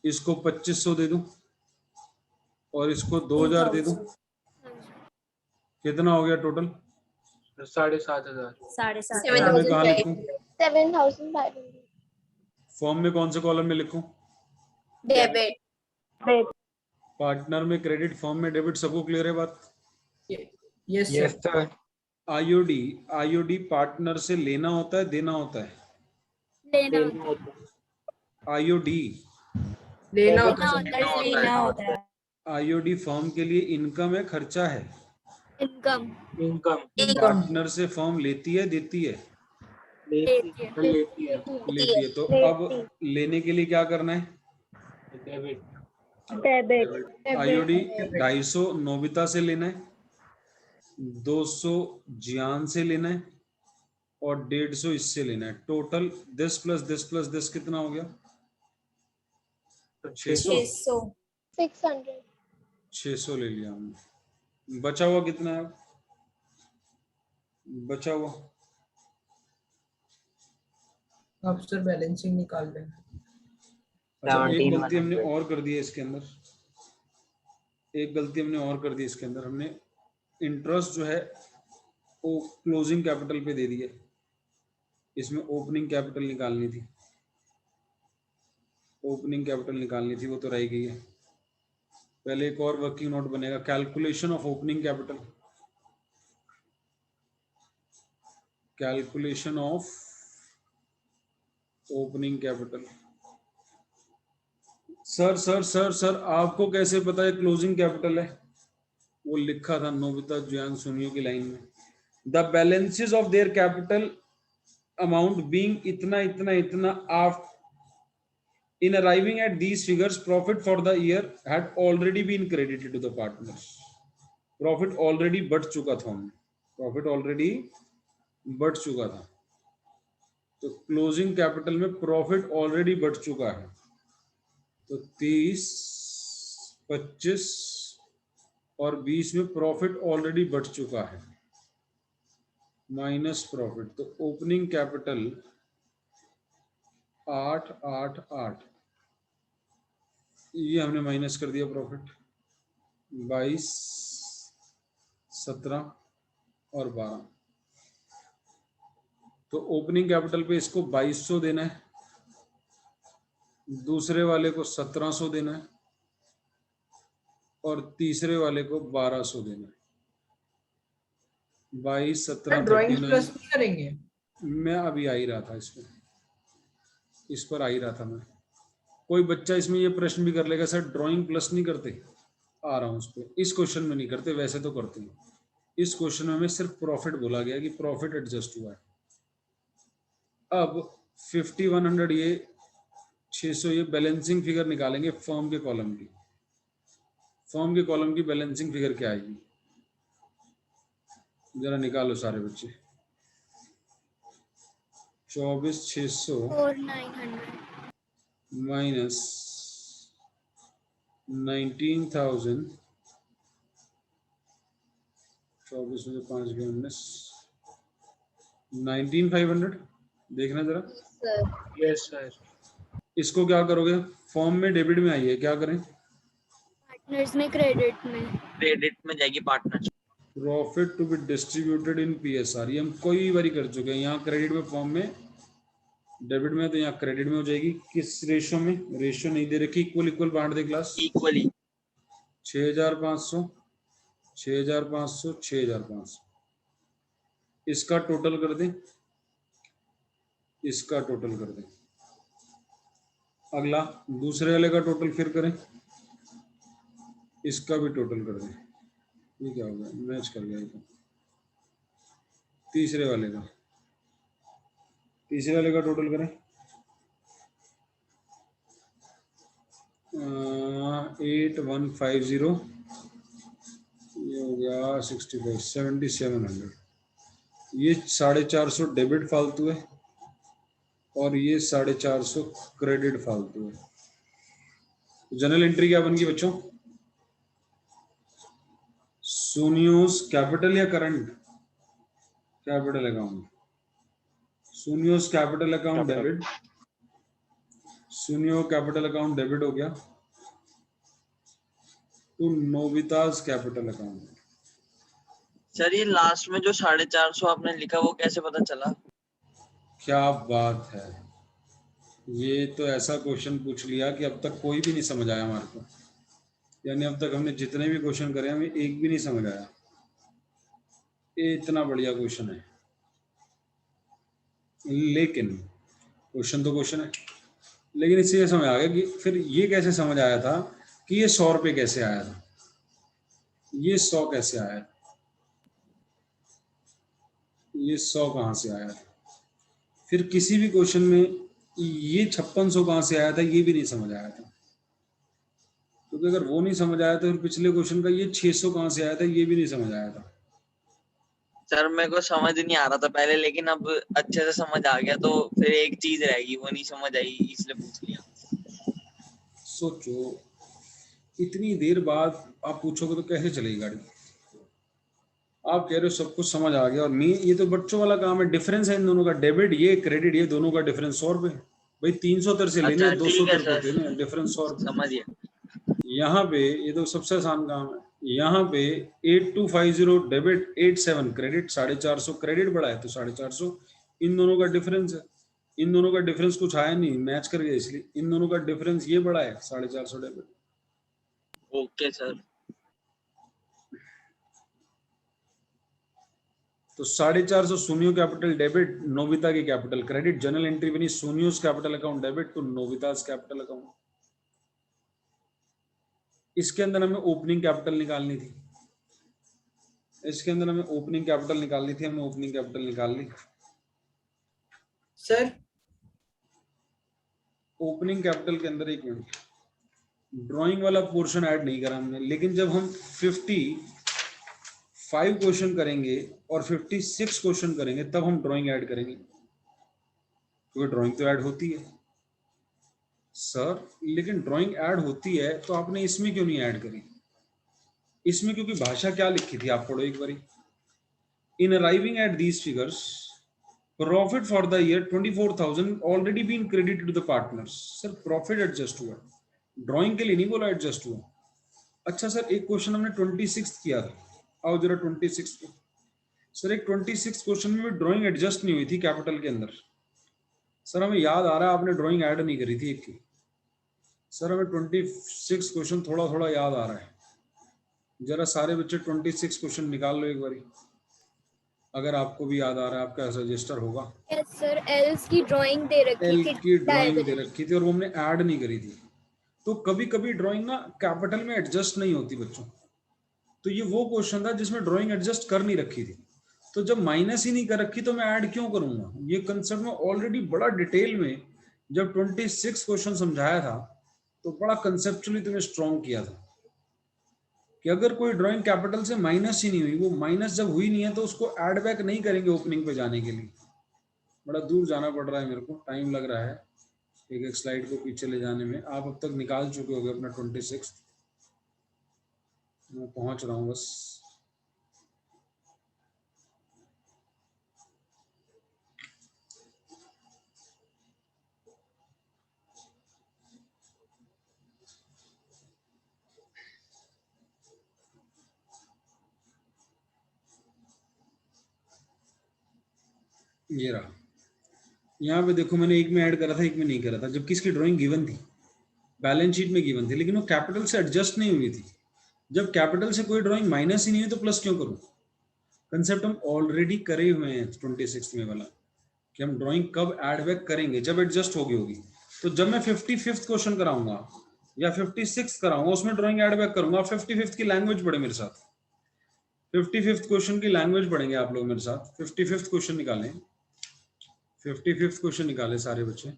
इसको 2500 दे दूं और इसको 2000 दे दूं। कितना हो गया टोटल? 7,500. 7,500 फॉर्म में कहाँ लिखूं? 7,500। फॉर्म में कौन से कॉलम में लिखूं? डेबिट पार्टनर में क्रेडिट, फॉर्म में डेबिट। सबको क्लियर है बात? Yes, sir. Yes sir. IOD partner से लेना होता है, देना होता है? लेना। आईओडी लेना लेना होता होता है। लेना होता है आईओडी फर्म के लिए इनकम है, खर्चा है? इनकम। Income. पार्टनर से फर्म लेती है, देती है? लेती है। लेती है. लेती है। तो अब लेने के लिए क्या करना है? Debit. डेबिट आईओडी 250 नोबिता से लेना है, 200 जियान से लेना है और 150 इससे लेना है। Total this plus this plus this कितना हो गया? 600। 600 ले लिया हमने। बचा हुआ कितना है? बचा हुआ अब सर बैलेंसिंग निकाल दें। अच्छा, एक 17,100 गलती हमने और कर दी है इसके अंदर। एक गलती हमने और कर दी इसके अंदर। हमने इंटरेस्ट जो है वो क्लोजिंग कैपिटल पे दे दिया। इसमें ओपनिंग कैपिटल निकालनी थी, ओपनिंग कैपिटल निकालनी थी, वो तो रह गई है। पहले एक और वर्किंग नोट बनेगा, calculation of opening capital. Calculation of opening capital. Sir sir sir sir आपको कैसे पता है क्लोजिंग कैपिटल है? वो लिखा था नोबिता जुयान सोनियो की लाइन में, the balances of their capital amount being इतना इतना इतना after in arriving at these figures profit for the year had already been credited to the partners. Profit already बढ़ चुका था उनमें, प्रॉफिट ऑलरेडी बढ़ चुका था। तो क्लोजिंग कैपिटल में प्रॉफिट ऑलरेडी बढ़ चुका है। तो 30, 25 और 20 में प्रॉफिट ऑलरेडी बढ़ चुका है, माइनस प्रॉफिट। तो ओपनिंग कैपिटल 8, 8, 8, ये हमने माइनस कर दिया। प्रॉफिट 22, 17 और 12। तो ओपनिंग कैपिटल पे इसको 2200 देना है, दूसरे वाले को 1700 देना है और तीसरे वाले को 1200 देना है। 22, 17, ड्राइंग 39। प्लस नहीं करेंगे? मैं अभी आ ही रहा था इसमें, इस पर आ ही रहा था मैं। कोई बच्चा इसमें ये प्रश्न भी कर लेगा, सर ड्राइंग प्लस नहीं करते? आ रहा हूं उस पर। इस क्वेश्चन में नहीं करते, वैसे तो करते हैं। इस क्वेश्चन में हमें सिर्फ प्रॉफिट बोला गया कि प्रॉफिट एडजस्ट हुआ है। अब 5100 ये 600 ये बैलेंसिंग फिगर निकालेंगे फर्म के कॉलम की। फर्म के कॉलम की बैलेंसिंग फिगर क्या आएगी? जरा निकालो सारे बच्चे। 24,600 4,900 माइनस 19,000, 24 में 5 गए 19, 19,500। देखना जरा। Yes, sir. इसको क्या करोगे? फॉर्म में डेबिट में आई है, क्या करें? पार्टनर्स में क्रेडिट में। क्रेडिट में जाएगी partner. Profit to be distributed in PSR, ये हम कई बारी कर चुके हैं। यहाँ क्रेडिट में फॉर्म में, डेबिट में, तो यहाँ क्रेडिट में हो जाएगी। किस रेशो में? रेशो नहीं दे रखी, इक्वल इक्वल बांट दे क्लास। इक्वली 6500, 6500, 6500, इसका टोटल कर दें, इसका टोटल कर दें। अगला दूसरे वाले का टोटल फिर करें, इसका भी टोटल कर दें। ये क्या हो गया, मैच कर गया ये तो। तीसरे वाले का, तीसरे वाले का टोटल करें, 8150, ये हो गया 65, 7700। ये 450 डेबिट फालतू है और ये 450 क्रेडिट फालतू है। जनरल एंट्री क्या बन गई बच्चों? सुनियोस कैपिटल या current? Capital account. Suneo's capital account debit, Suneo capital account debit हो गया to Nobita's capital account. Sir ये लास्ट में जो 450 आपने लिखा वो कैसे पता चला? क्या बात है, ये तो ऐसा क्वेश्चन पूछ लिया कि अब तक कोई भी नहीं समझ आया हमारे को। यानी अब तक हमने जितने भी क्वेश्चन करे हमें एक भी नहीं समझ आया। ये इतना बढ़िया क्वेश्चन है, लेकिन क्वेश्चन तो क्वेश्चन है, लेकिन इससे ये समझ आ गया कि फिर ये कैसे समझ आया था कि ये 100 रुपये कैसे आया था, ये 100 कैसे आया था, ये 100 कहाँ से आया था। फिर किसी भी क्वेश्चन में ये 5600 कहाँ से आया था ये भी नहीं समझ आया था, क्योंकि अगर वो नहीं समझ आया तो फिर पिछले क्वेश्चन का ये 600 कहाँ से आया था ये भी नहीं समझ आया था। सर मेरे को समझ नहीं आ रहा था पहले, लेकिन अब अच्छे से समझ आ गया, तो फिर एक चीज रहेगी वो नहीं समझ आई, इसलिए पूछ लिया। सोचो इतनी देर बाद आप पूछोगे तो कैसे चलेगी गाड़ी? आप कह रहे हो सब कुछ समझ आ गया और नहीं, ये तो बच्चों वाला काम है। डिफरेंस है इन दोनों का, डेबिट ये क्रेडिट ये, दोनों का डिफरेंस 100 रुपये। भाई 300 तेरे से लेने, अच्छा 200 ठीक है तेरे को सर, देने, डिफरेंस 100 रुपये। समझिए। यहाँ पे ये तो सबसे आसान काम है। यहाँ पे 8250 डेबिट, 87 क्रेडिट, 450 क्रेडिट बढ़ा है तो 450 इन दोनों का डिफरेंस है। इन दोनों का डिफरेंस कुछ आया नहीं, मैच कर गया, इसलिए इन दोनों का डिफरेंस ये बढ़ा है 450 डेबिट। Okay sir. तो 450 सोनियो कैपिटल डेबिट, नोबिता की कैपिटल क्रेडिट। जनरल एंट्री बनी Suneo's capital account debit to Nobita's capital account. इसके अंदर हमें ओपनिंग कैपिटल निकालनी थी, इसके अंदर हमें ओपनिंग कैपिटल निकालनी थी, हमने ओपनिंग कैपिटल निकाल ली। सर ओपनिंग कैपिटल के अंदर एक मिनट, ड्राइंग वाला पोर्शन ऐड नहीं करा हमने, लेकिन जब हम 55 क्वेश्चन करेंगे और 56 क्वेश्चन करेंगे तब हम ड्राइंग ऐड करेंगे, क्योंकि ड्राइंग तो ऐड होती है। सर लेकिन ड्राइंग ऐड होती है तो आपने इसमें क्यों नहीं ऐड करी? इसमें क्योंकि भाषा क्या लिखी थी आप पढ़ो एक बारी। In arriving at these figures profit for the year 24,000 already been credited to the partners. Sir profit adjust हुआ, ड्राइंग के लिए नहीं बोला एडजस्ट हुआ। अच्छा सर एक क्वेश्चन हमने 26 किया था, आओ जरा 26 को। सर एक 26 क्वेश्चन में भी ड्राइंग एडजस्ट नहीं हुई थी कैपिटल के अंदर। सर हमें याद आ रहा है आपने ड्राइंग ऐड नहीं करी थी एक की। सर हमें 26 क्वेश्चन थोड़ा थोड़ा याद आ रहा है, जरा सारे बच्चे 26 क्वेश्चन निकाल लो एक बारी, अगर आपको भी याद आ रहा है। आपका रजिस्टर होगा। यस सर, एल्स की ड्राइंग दे रखी एल थी, की ड्राइंग दे रखी थी और वो हमने ऐड नहीं करी थी। तो कभी कभी ड्राइंग ना कैपिटल में एडजस्ट नहीं होती बच्चों, तो ये वो क्वेश्चन था जिसमें ड्राइंग एडजस्ट कर नहीं रखी थी। तो जब माइनस ही नहीं कर रखी तो मैं ऐड क्यों करूंगा? ये कंसेप्ट में ऑलरेडी बड़ा डिटेल में जब 26 क्वेश्चन समझाया था तो बड़ा कंसेप्चुअली तुम्हें स्ट्रॉन्ग किया था कि अगर कोई ड्राइंग कैपिटल से माइनस ही नहीं हुई, वो माइनस जब हुई नहीं है तो उसको ऐड बैक नहीं करेंगे ओपनिंग पे जाने के लिए। बड़ा दूर जाना पड़ रहा है मेरे को, टाइम लग रहा है एक एक स्लाइड को पीछे ले जाने में। आप अब तक निकाल चुके होगे अपना 26, मैं पहुंच रहा हूँ बस। ये रहा, यहाँ पे देखो मैंने एक में ऐड करा था एक में नहीं करा था, जबकि इसकी ड्राइंग गिवन थी, बैलेंस शीट में गिवन थी, लेकिन वो कैपिटल से एडजस्ट नहीं हुई थी। जब कैपिटल से कोई ड्राइंग माइनस ही नहीं हुई तो प्लस क्यों करूँ? कंसेप्ट हम ऑलरेडी करे हुए हैं 26 में वाला, कि हम ड्राइंग कब ऐड बैक करेंगे, जब एडजस्ट होगी होगी। तो जब मैं 55th क्वेश्चन कराऊंगा या 56 कराऊंगा, उसमें ड्राइंग ऐड बैक करूंगा। 55th की लैंग्वेज पढ़े मेरे साथ, 55th क्वेश्चन की लैंग्वेज पढ़ेंगे आप लोग मेरे साथ। 55th क्वेश्चन निकालें, 55th क्वेश्चन निकाले सारे बच्चे,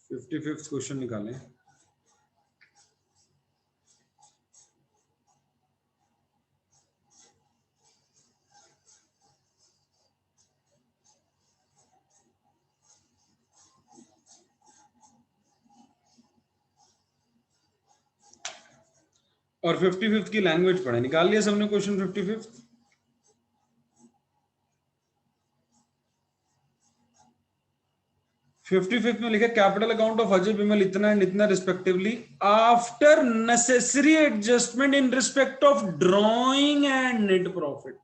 55th क्वेश्चन निकालें। और 55th की लैंग्वेज पढ़े। निकाल लिया सबने क्वेश्चन 55th? फिफ्टी फिफ्थ में लिखा कैपिटल अकाउंट ऑफ अजय विमल इतना एंड इतना respectively after necessary adjustment in respect of drawing and net profit.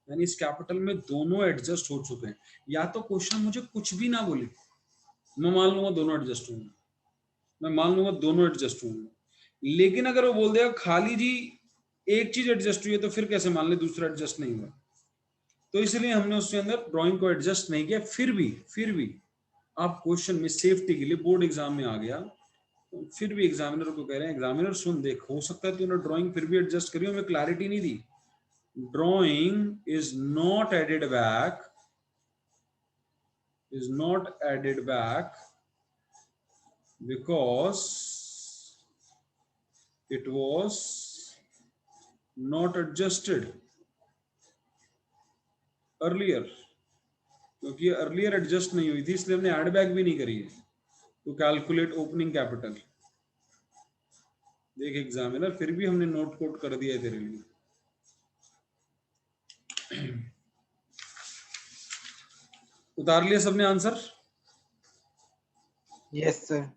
यानी इस कैपिटल में दोनों एडजस्ट हो चुके हैं। या तो क्वेश्चन मुझे कुछ भी ना बोले, मैं मान लूंगा दोनों एडजस्ट होंगे, मैं मान लूंगा दोनों एडजस्ट होंगे। लेकिन अगर वो बोल देगा खाली जी एक चीज एडजस्ट हुई है, तो फिर कैसे मान ले दूसरा एडजस्ट नहीं हुआ? तो इसलिए हमने उसके अंदर ड्राइंग को एडजस्ट नहीं किया। फिर भी आप क्वेश्चन में सेफ्टी के लिए बोर्ड एग्जाम में आ गया, तो फिर भी एग्जामिनर को कह रहे हैं एग्जामिनर सुन देख, हो सकता है तूने ड्राइंग फिर भी एडजस्ट करी, हमें क्लैरिटी नहीं दी। Drawing is not added back because it was not adjusted earlier, क्योंकि अर्लियर एडजस्ट नहीं हुई थी, इसलिए हमने एड बैक भी नहीं करी है टू कैलकुलेट ओपनिंग कैपिटल। देख एग्जामिनर, फिर भी हमने नोट कोट कर दिया है तेरे लिए। उतार लिया सबने आंसर? Yes sir.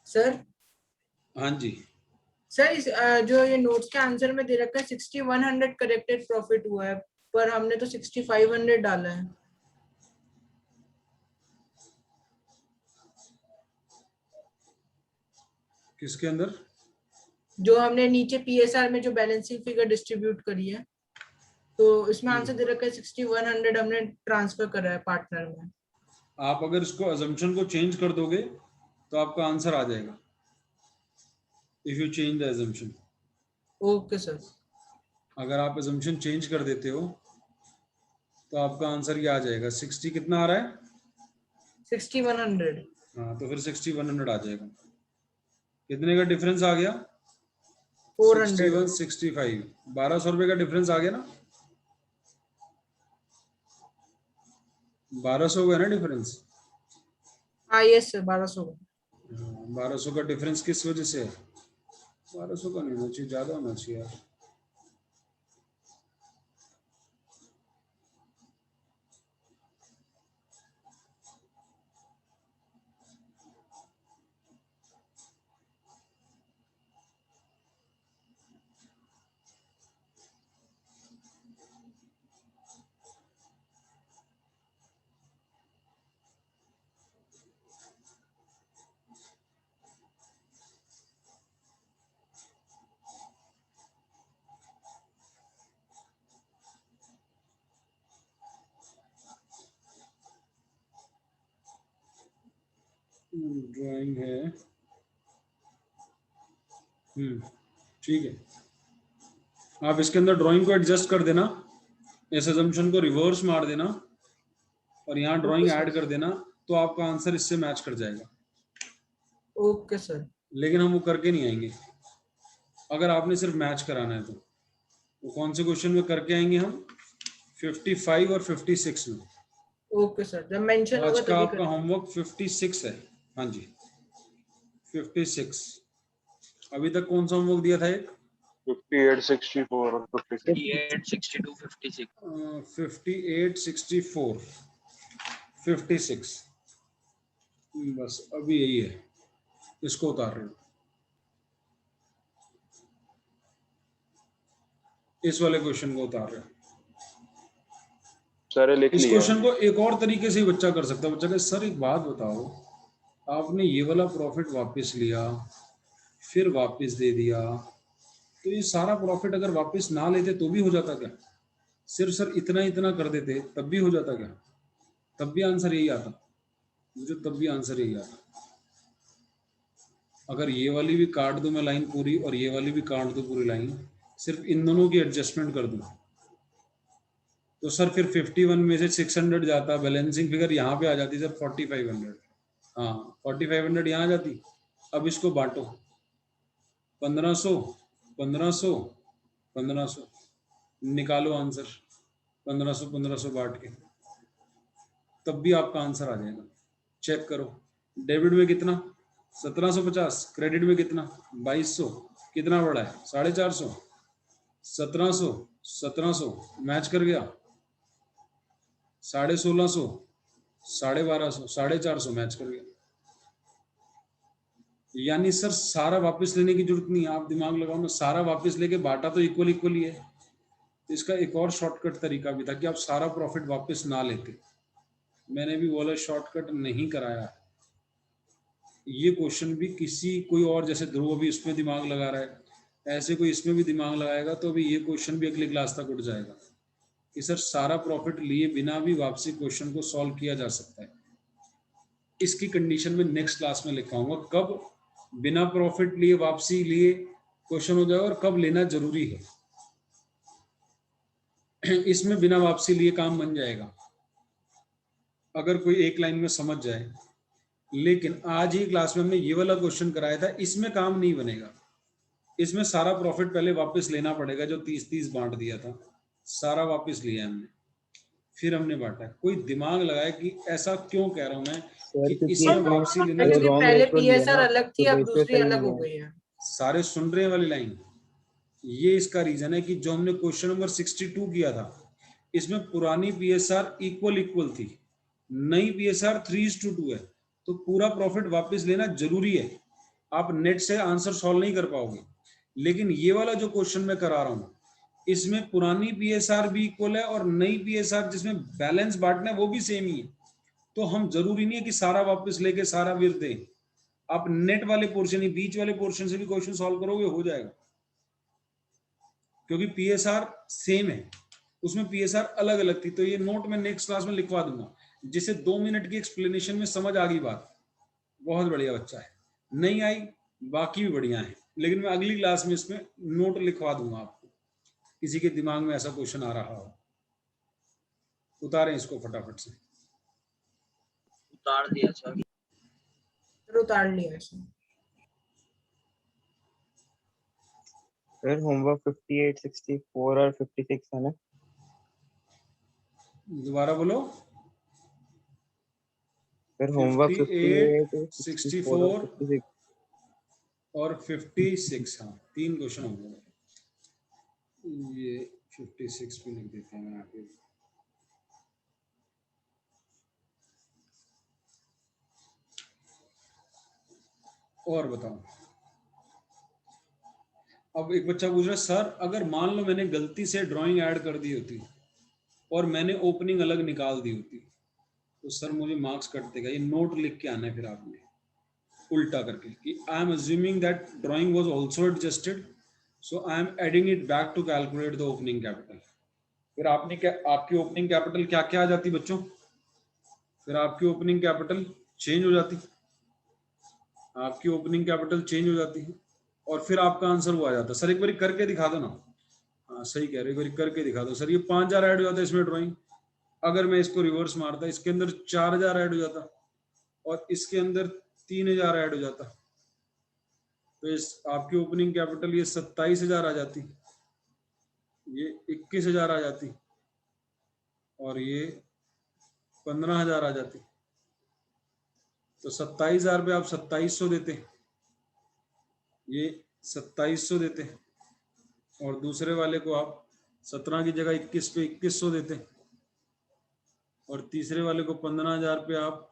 सर हाँ जी सर इस जो ये नोट्स के आंसर में दे रखा है 6100 करेक्टेड प्रॉफिट हुआ है, पर हमने तो 6500 डाला है। किसके अंदर? जो हमने नीचे पीएसआर में जो बैलेंसिंग फिगर डिस्ट्रीब्यूट करी है, तो इसमें आंसर दे रखा है 6100 हमने ट्रांसफर करा है पार्टनर में। आप अगर इसको अजम्पशन को चेंज कर दोगे तो आपका आंसर आ जाएगा, if you change the assumption. Okay sir. अगर आप अजम्पशन चेंज कर देते हो तो आपका आंसर ये आ जाएगा। 60 कितना आ रहा है? 6100। हाँ, तो फिर 6100 आ जाएगा। कितने का डिफरेंस आ गया? 400। 6165, 1200 रुपए का डिफरेंस आ गया ना? 1200 का है ना डिफरेंस? हाँ यस सर, 1200। 1200 का डिफरेंस किस वजह से है? 1200 का नहीं होना चाहिए, ज्यादा होना चाहिए यार। ड्राइंग है, ठीक है। आप इसके अंदर ड्राइंग को एडजस्ट कर देना, इस अजम्पशन को रिवर्स मार देना और यहाँ ड्राइंग ऐड कर देना, तो आपका आंसर इससे मैच कर जाएगा। Okay sir. लेकिन हम वो करके नहीं आएंगे। अगर आपने सिर्फ मैच कराना है तो कौन से क्वेश्चन में करके आएंगे हम? 55 और 56 में। ओके सर, जब मेंशन होगा आज का तभी आपका होमवर्क 56 है। हाँ जी 56। अभी तक कौन सा होमवर्क दिया था? एक 58, 64 और 56। 58, 62, 56। 58, 64, 56, बस अभी यही है। इसको उतार रहे हो। इस वाले क्वेश्चन को उतार रहे हैं। सर लिख इस लिया। क्वेश्चन को एक और तरीके से ही बच्चा कर सकता है। बच्चा कहे सर एक बात बताओ, आपने ये वाला प्रॉफिट वापस लिया फिर वापस दे दिया, तो ये सारा प्रॉफिट अगर वापस ना लेते तो भी हो जाता क्या? सिर्फ सर इतना इतना कर देते तब भी हो जाता क्या? तब भी आंसर यही आता मुझे, तब भी आंसर यही आता। अगर ये वाली भी काट दूं मैं लाइन पूरी और ये वाली भी काट दूं पूरी लाइन, सिर्फ इन दोनों की एडजस्टमेंट कर दूं, तो सर फिर 51 में से 600 जाता, बैलेंसिंग फिगर यहाँ पे आ जाती सर 4500। हाँ 4500 यहाँ आ जाती। अब इसको बांटो 1500 1500 1500, निकालो आंसर 1500 1500 बांट के, तब भी आपका आंसर आ जाएगा। चेक करो, डेबिट में कितना 1750, क्रेडिट में कितना 2200, कितना बड़ा है 450, 1700 1700 मैच कर गया, 1650, 1250, 450 मैच कर गया। यानी सर सारा वापस लेने की जरूरत नहीं है, आप दिमाग लगाओ ना, सारा वापस लेके बांटा तो इक्वल इक्वल ही है। तो इसका एक और शॉर्टकट तरीका भी था कि आप सारा प्रॉफिट वापस ना लेते। मैंने भी बोला शॉर्टकट नहीं कराया। ये क्वेश्चन भी किसी कोई और, जैसे ध्रुव अभी इसमें दिमाग लगा रहा है, ऐसे कोई इसमें भी दिमाग लगाएगा तो अभी ये क्वेश्चन भी अगली क्लास तक उठ जाएगा कि सर सारा प्रॉफिट लिए बिना भी वापसी क्वेश्चन को सॉल्व किया जा सकता है। इसकी कंडीशन में नेक्स्ट क्लास में लिखाऊंगा कब बिना प्रॉफिट लिए वापसी लिए क्वेश्चन हो जाएगा और कब लेना जरूरी है। इसमें बिना वापसी लिए काम बन जाएगा अगर कोई एक लाइन में समझ जाए, लेकिन आज ही क्लास में हमने ये वाला क्वेश्चन कराया था, इसमें काम नहीं बनेगा। इसमें सारा प्रॉफिट पहले वापस लेना पड़ेगा, जो 30-30 बांट दिया था सारा वापस लिया हमने, फिर हमने बांटा। कोई दिमाग लगाए कि ऐसा क्यों कह रहा हूं मैं कि इसमें वापसी लेना एक्चुअली जरूरी पहले है। पीएसआर अलग थी, अब दूसरी अलग हो गई है। सारे सुन रहे हैं वाली लाइन? ये इसका रीजन है कि जो हमने क्वेश्चन नंबर 62 किया था, इसमें पुरानी पीएसआर इक्वल थी, नई पीएसआर 3:2 है, तो पूरा प्रॉफिट वापस लेना जरूरी है। आप नेट से आंसर सॉल्व नहीं कर पाओगे। लेकिन ये वाला जो क्वेश्चन मैं करा रहा हूं, इसमें पुरानी पीएसआर भी इक्वल है और नई पीएसआर जिसमें बैलेंस बांटना है वो भी सेम ही है। तो हम जरूरी नहीं है कि सारा वापस लेके सारा विर दें। आप नेट वाले पोर्शन ही, बीच वाले पोर्शन से भी क्वेश्चन सॉल्व करोगे, हो जाएगा, क्योंकि पीएसआर सेम है, उसमें पीएसआर अलग अलग थी। तो ये नोट मैं नेक्स्ट क्लास में लिखवा दूंगा, जिसे 2 मिनट की एक्सप्लेनेशन में समझ आ गई बात, बहुत बढ़िया बच्चा है। नहीं आई बाकी भी बढ़िया है, लेकिन मैं अगली क्लास में इसमें नोट लिखवा दूंगा आपको, किसी के दिमाग में ऐसा क्वेश्चन आ रहा हो। उतारें इसको फटाफट से। उतार दिया सर। उतार लिया सर। फिर होमवर्क 58, 64 और 56 है ना? दोबारा बोलो। फिर होमवर्क 58, 58, 64 और 56। और 56, हाँ 3 क्वेश्चन हो गए। ये 56 पे लिख देते हैं यहाँ पे। और बताओ, अब एक बच्चा पूछ रहा है सर अगर मान लो मैंने गलती से ड्राइंग ऐड कर दी होती और मैंने ओपनिंग अलग निकाल दी होती, तो सर मुझे मार्क्स कट देगा। ये नोट लिख के आना है फिर आपने उल्टा करके कि I am assuming that drawing was also adjusted, so I am adding it back to calculate the opening capital. फिर आपने क्या, आपकी ओपनिंग कैपिटल क्या क्या आ जाती बच्चों? फिर आपकी ओपनिंग कैपिटल चेंज हो जाती, आपकी ओपनिंग कैपिटल चेंज हो जाती है और फिर आपका आंसर वो आ जाता। सर एक बार करके दिखा दो ना। हाँ सही कह रहे हो, एक बार करके दिखा दो। सर ये 5000 ऐड हो जाता है इसमें ड्राइंग, अगर मैं इसको रिवर्स मारता इसके अंदर 4000 ऐड हो जाता और इसके अंदर 3000 ऐड हो जाता, तो इस आपकी ओपनिंग कैपिटल ये 27000 आ जाती, ये 21000 आ जाती और ये 15000 आ जाती। तो 27000 पे आप 2700 देते, ये 2700 देते और दूसरे वाले को आप 17 की जगह 21 पे 2100 देते और तीसरे वाले को 15000 पे आप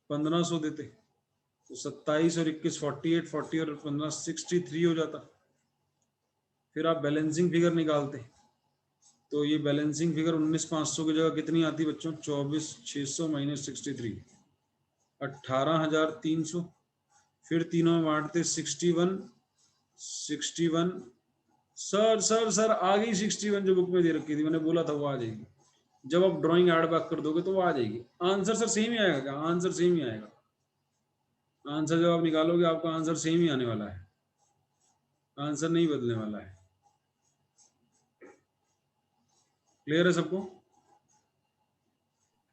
1500 देते। तो 27 और 21 48, 40 और 15 63 हो जाता। फिर आप बैलेंसिंग फिगर निकालते, तो ये बैलेंसिंग फिगर 19,500 की जगह कितनी आती बच्चों? 24,600 माइनस 63, 18,300। फिर तीनों में बांटते 61 61। सर आ गई 61 जो बुक में दे रखी थी, मैंने बोला था वो आ जाएगी। जब आप ड्राइंग ऐड बैक कर दोगे तो वो आ जाएगी। आंसर सर सेम ही आएगा क्या? आंसर सेम ही आएगा। आंसर जब आप निकालोगे आपका आंसर सेम ही आने वाला है, आंसर नहीं बदलने वाला है। क्लियर है सबको?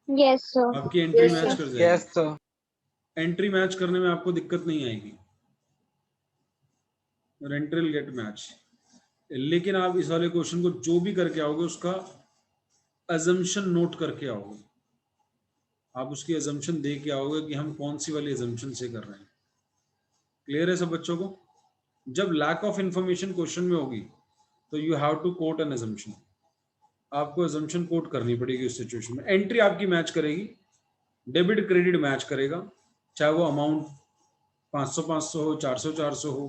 Yes sir. आपकी एंट्री Yes, मैच sir. कर Yes, जाएगी। sir. एंट्री मैच करने में आपको दिक्कत नहीं आएगी, एंट्री विल गेट मैच। लेकिन आप इस वाले क्वेश्चन को जो भी करके आओगे उसका अजम्पशन नोट करके आओगे, आप उसकी अजम्पशन दे के आओगे कि हम कौन सी वाली अजम्पशन से कर रहे हैं। क्लियर है सब बच्चों को? जब लैक ऑफ इंफॉर्मेशन क्वेश्चन में होगी तो you have to quote an assumption, आपको अजम्पशन कोट करनी पड़ेगी उस सिचुएशन में। एंट्री आपकी मैच करेगी, डेबिट क्रेडिट मैच करेगा, चाहे वो अमाउंट 500 हो, 400 हो,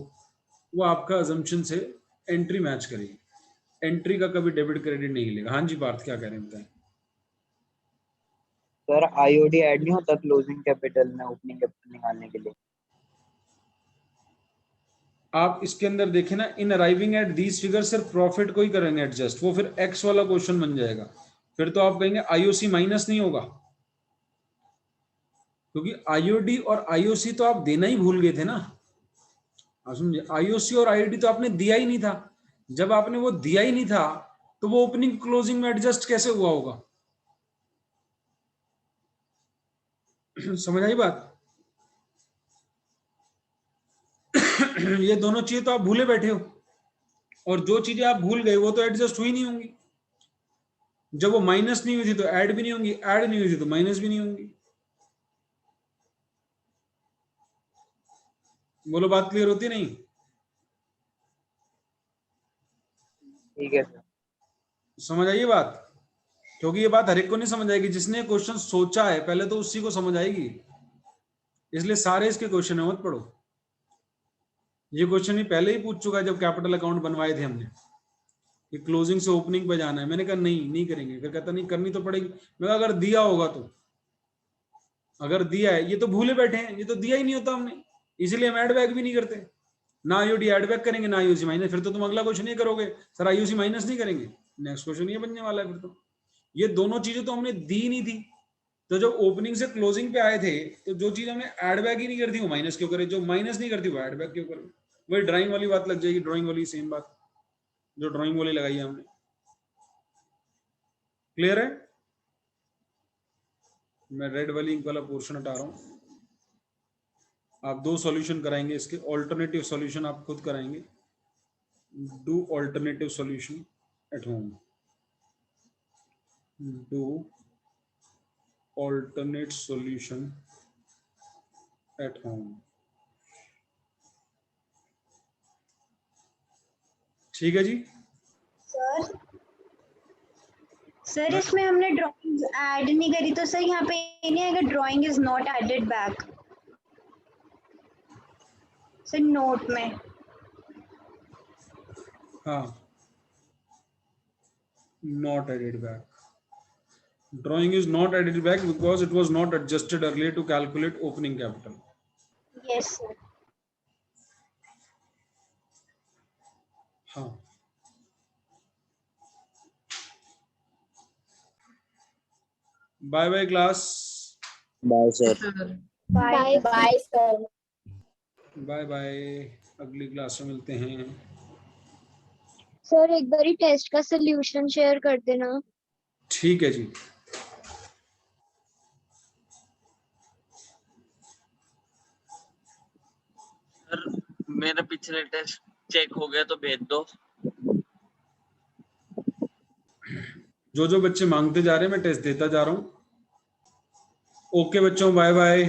वो आपका अजम्पशन से एंट्री मैच करेगी। एंट्री का कभी डेबिट क्रेडिट नहीं लेगा। हाँ जी पार्थ, क्या कह रहे हैं बताएं? सर आईओडी ऐड नहीं होता क्लोजिंग कैपिटल में ओपनिंग कैपिटल निकालने के लिए? आप इसके अंदर देखें ना, इन अराइविंग एट दीज फिगर सिर्फ प्रॉफिट को ही करेंगे एडजस्ट, वो फिर एक्स वाला क्वेश्चन बन जाएगा। फिर तो आप कहेंगे आईओसी माइनस नहीं होगा, क्योंकि आईओडी और आईओसी तो आप देना ही भूल गए थे ना। आप समझे, आईओसी और आईओडी तो आपने दिया ही नहीं था। जब आपने वो दिया ही नहीं था तो वो ओपनिंग क्लोजिंग में एडजस्ट कैसे हुआ होगा? समझ आई बात? ये दोनों चीजें तो आप भूले बैठे हो, और जो चीजें आप भूल गए वो तो एडजस्ट हुई नहीं होंगी। जब वो माइनस नहीं हुई थी तो ऐड भी नहीं होंगी, ऐड नहीं हुई थी तो माइनस भी नहीं होंगी। बोलो, बात क्लियर होती नहीं? ठीक है सर। समझ आई ये बात? क्योंकि ये बात हर एक को नहीं समझ आएगी, जिसने क्वेश्चन सोचा है पहले तो उसी को समझ आएगी, इसलिए सारे इसके क्वेश्चन है मत पढ़ो। ये क्वेश्चन ही पहले ही पूछ चुका है जब कैपिटल अकाउंट बनवाए थे हमने कि क्लोजिंग से ओपनिंग पे जाना है। मैंने कहा नहीं करेंगे, फिर कहता नहीं करनी तो पड़ेगी। मैं कहा अगर दिया होगा तो, अगर दिया है, ये तो भूले बैठे हैं, ये तो दिया ही नहीं होता हमने, इसीलिए हम एड बैक भी नहीं करते। ना आईओडी एड बैक करेंगे ना आईओसी माइनस, फिर तो तुम अगला क्वेश्चन ये करोगे सर आईओसी माइनस नहीं करेंगे, नेक्स्ट क्वेश्चन ये बनने वाला है। फिर तो ये दोनों चीजें तो हमने दी नहीं थी, तो जब ओपनिंग से क्लोजिंग पे आए थे तो जो चीज हमने एड बैक ही नहीं करती वो माइनस क्यों करे, जो माइनस नहीं करती वो एड बैक क्यों करे? वही ड्राइंग वाली बात लग जाएगी, ड्राइंग वाली सेम बात जो ड्राइंग वाली लगाई है हमने। क्लियर है? मैं रेड वाली इंक वाला पोर्शन हटा रहा हूं। आप दो सॉल्यूशन कराएंगे इसके, ऑल्टरनेटिव सॉल्यूशन आप खुद कराएंगे। Do alternative solution at home, do alternate solution at home। ठीक है जी। सर इसमें हमने ड्राइंग्स ऐड नहीं करी तो सर यहाँ पे ये नहीं आएगा drawing is not added back sir note में? हाँ, not added back, drawing is not added back because it was not adjusted earlier to calculate opening capital। Yes sir. हाँ, bye bye class, bye sir. Bye bye sir. Bye bye, अगली क्लास में मिलते हैं। सर एक बार ही टेस्ट का सॉल्यूशन शेयर कर देना। ठीक है जी। सर मेरा पिछले टेस्ट चेक हो गया तो भेज दो। जो जो बच्चे मांगते जा रहे हैं मैं टेस्ट देता जा रहा हूँ। ओके बच्चों, बाय बाय।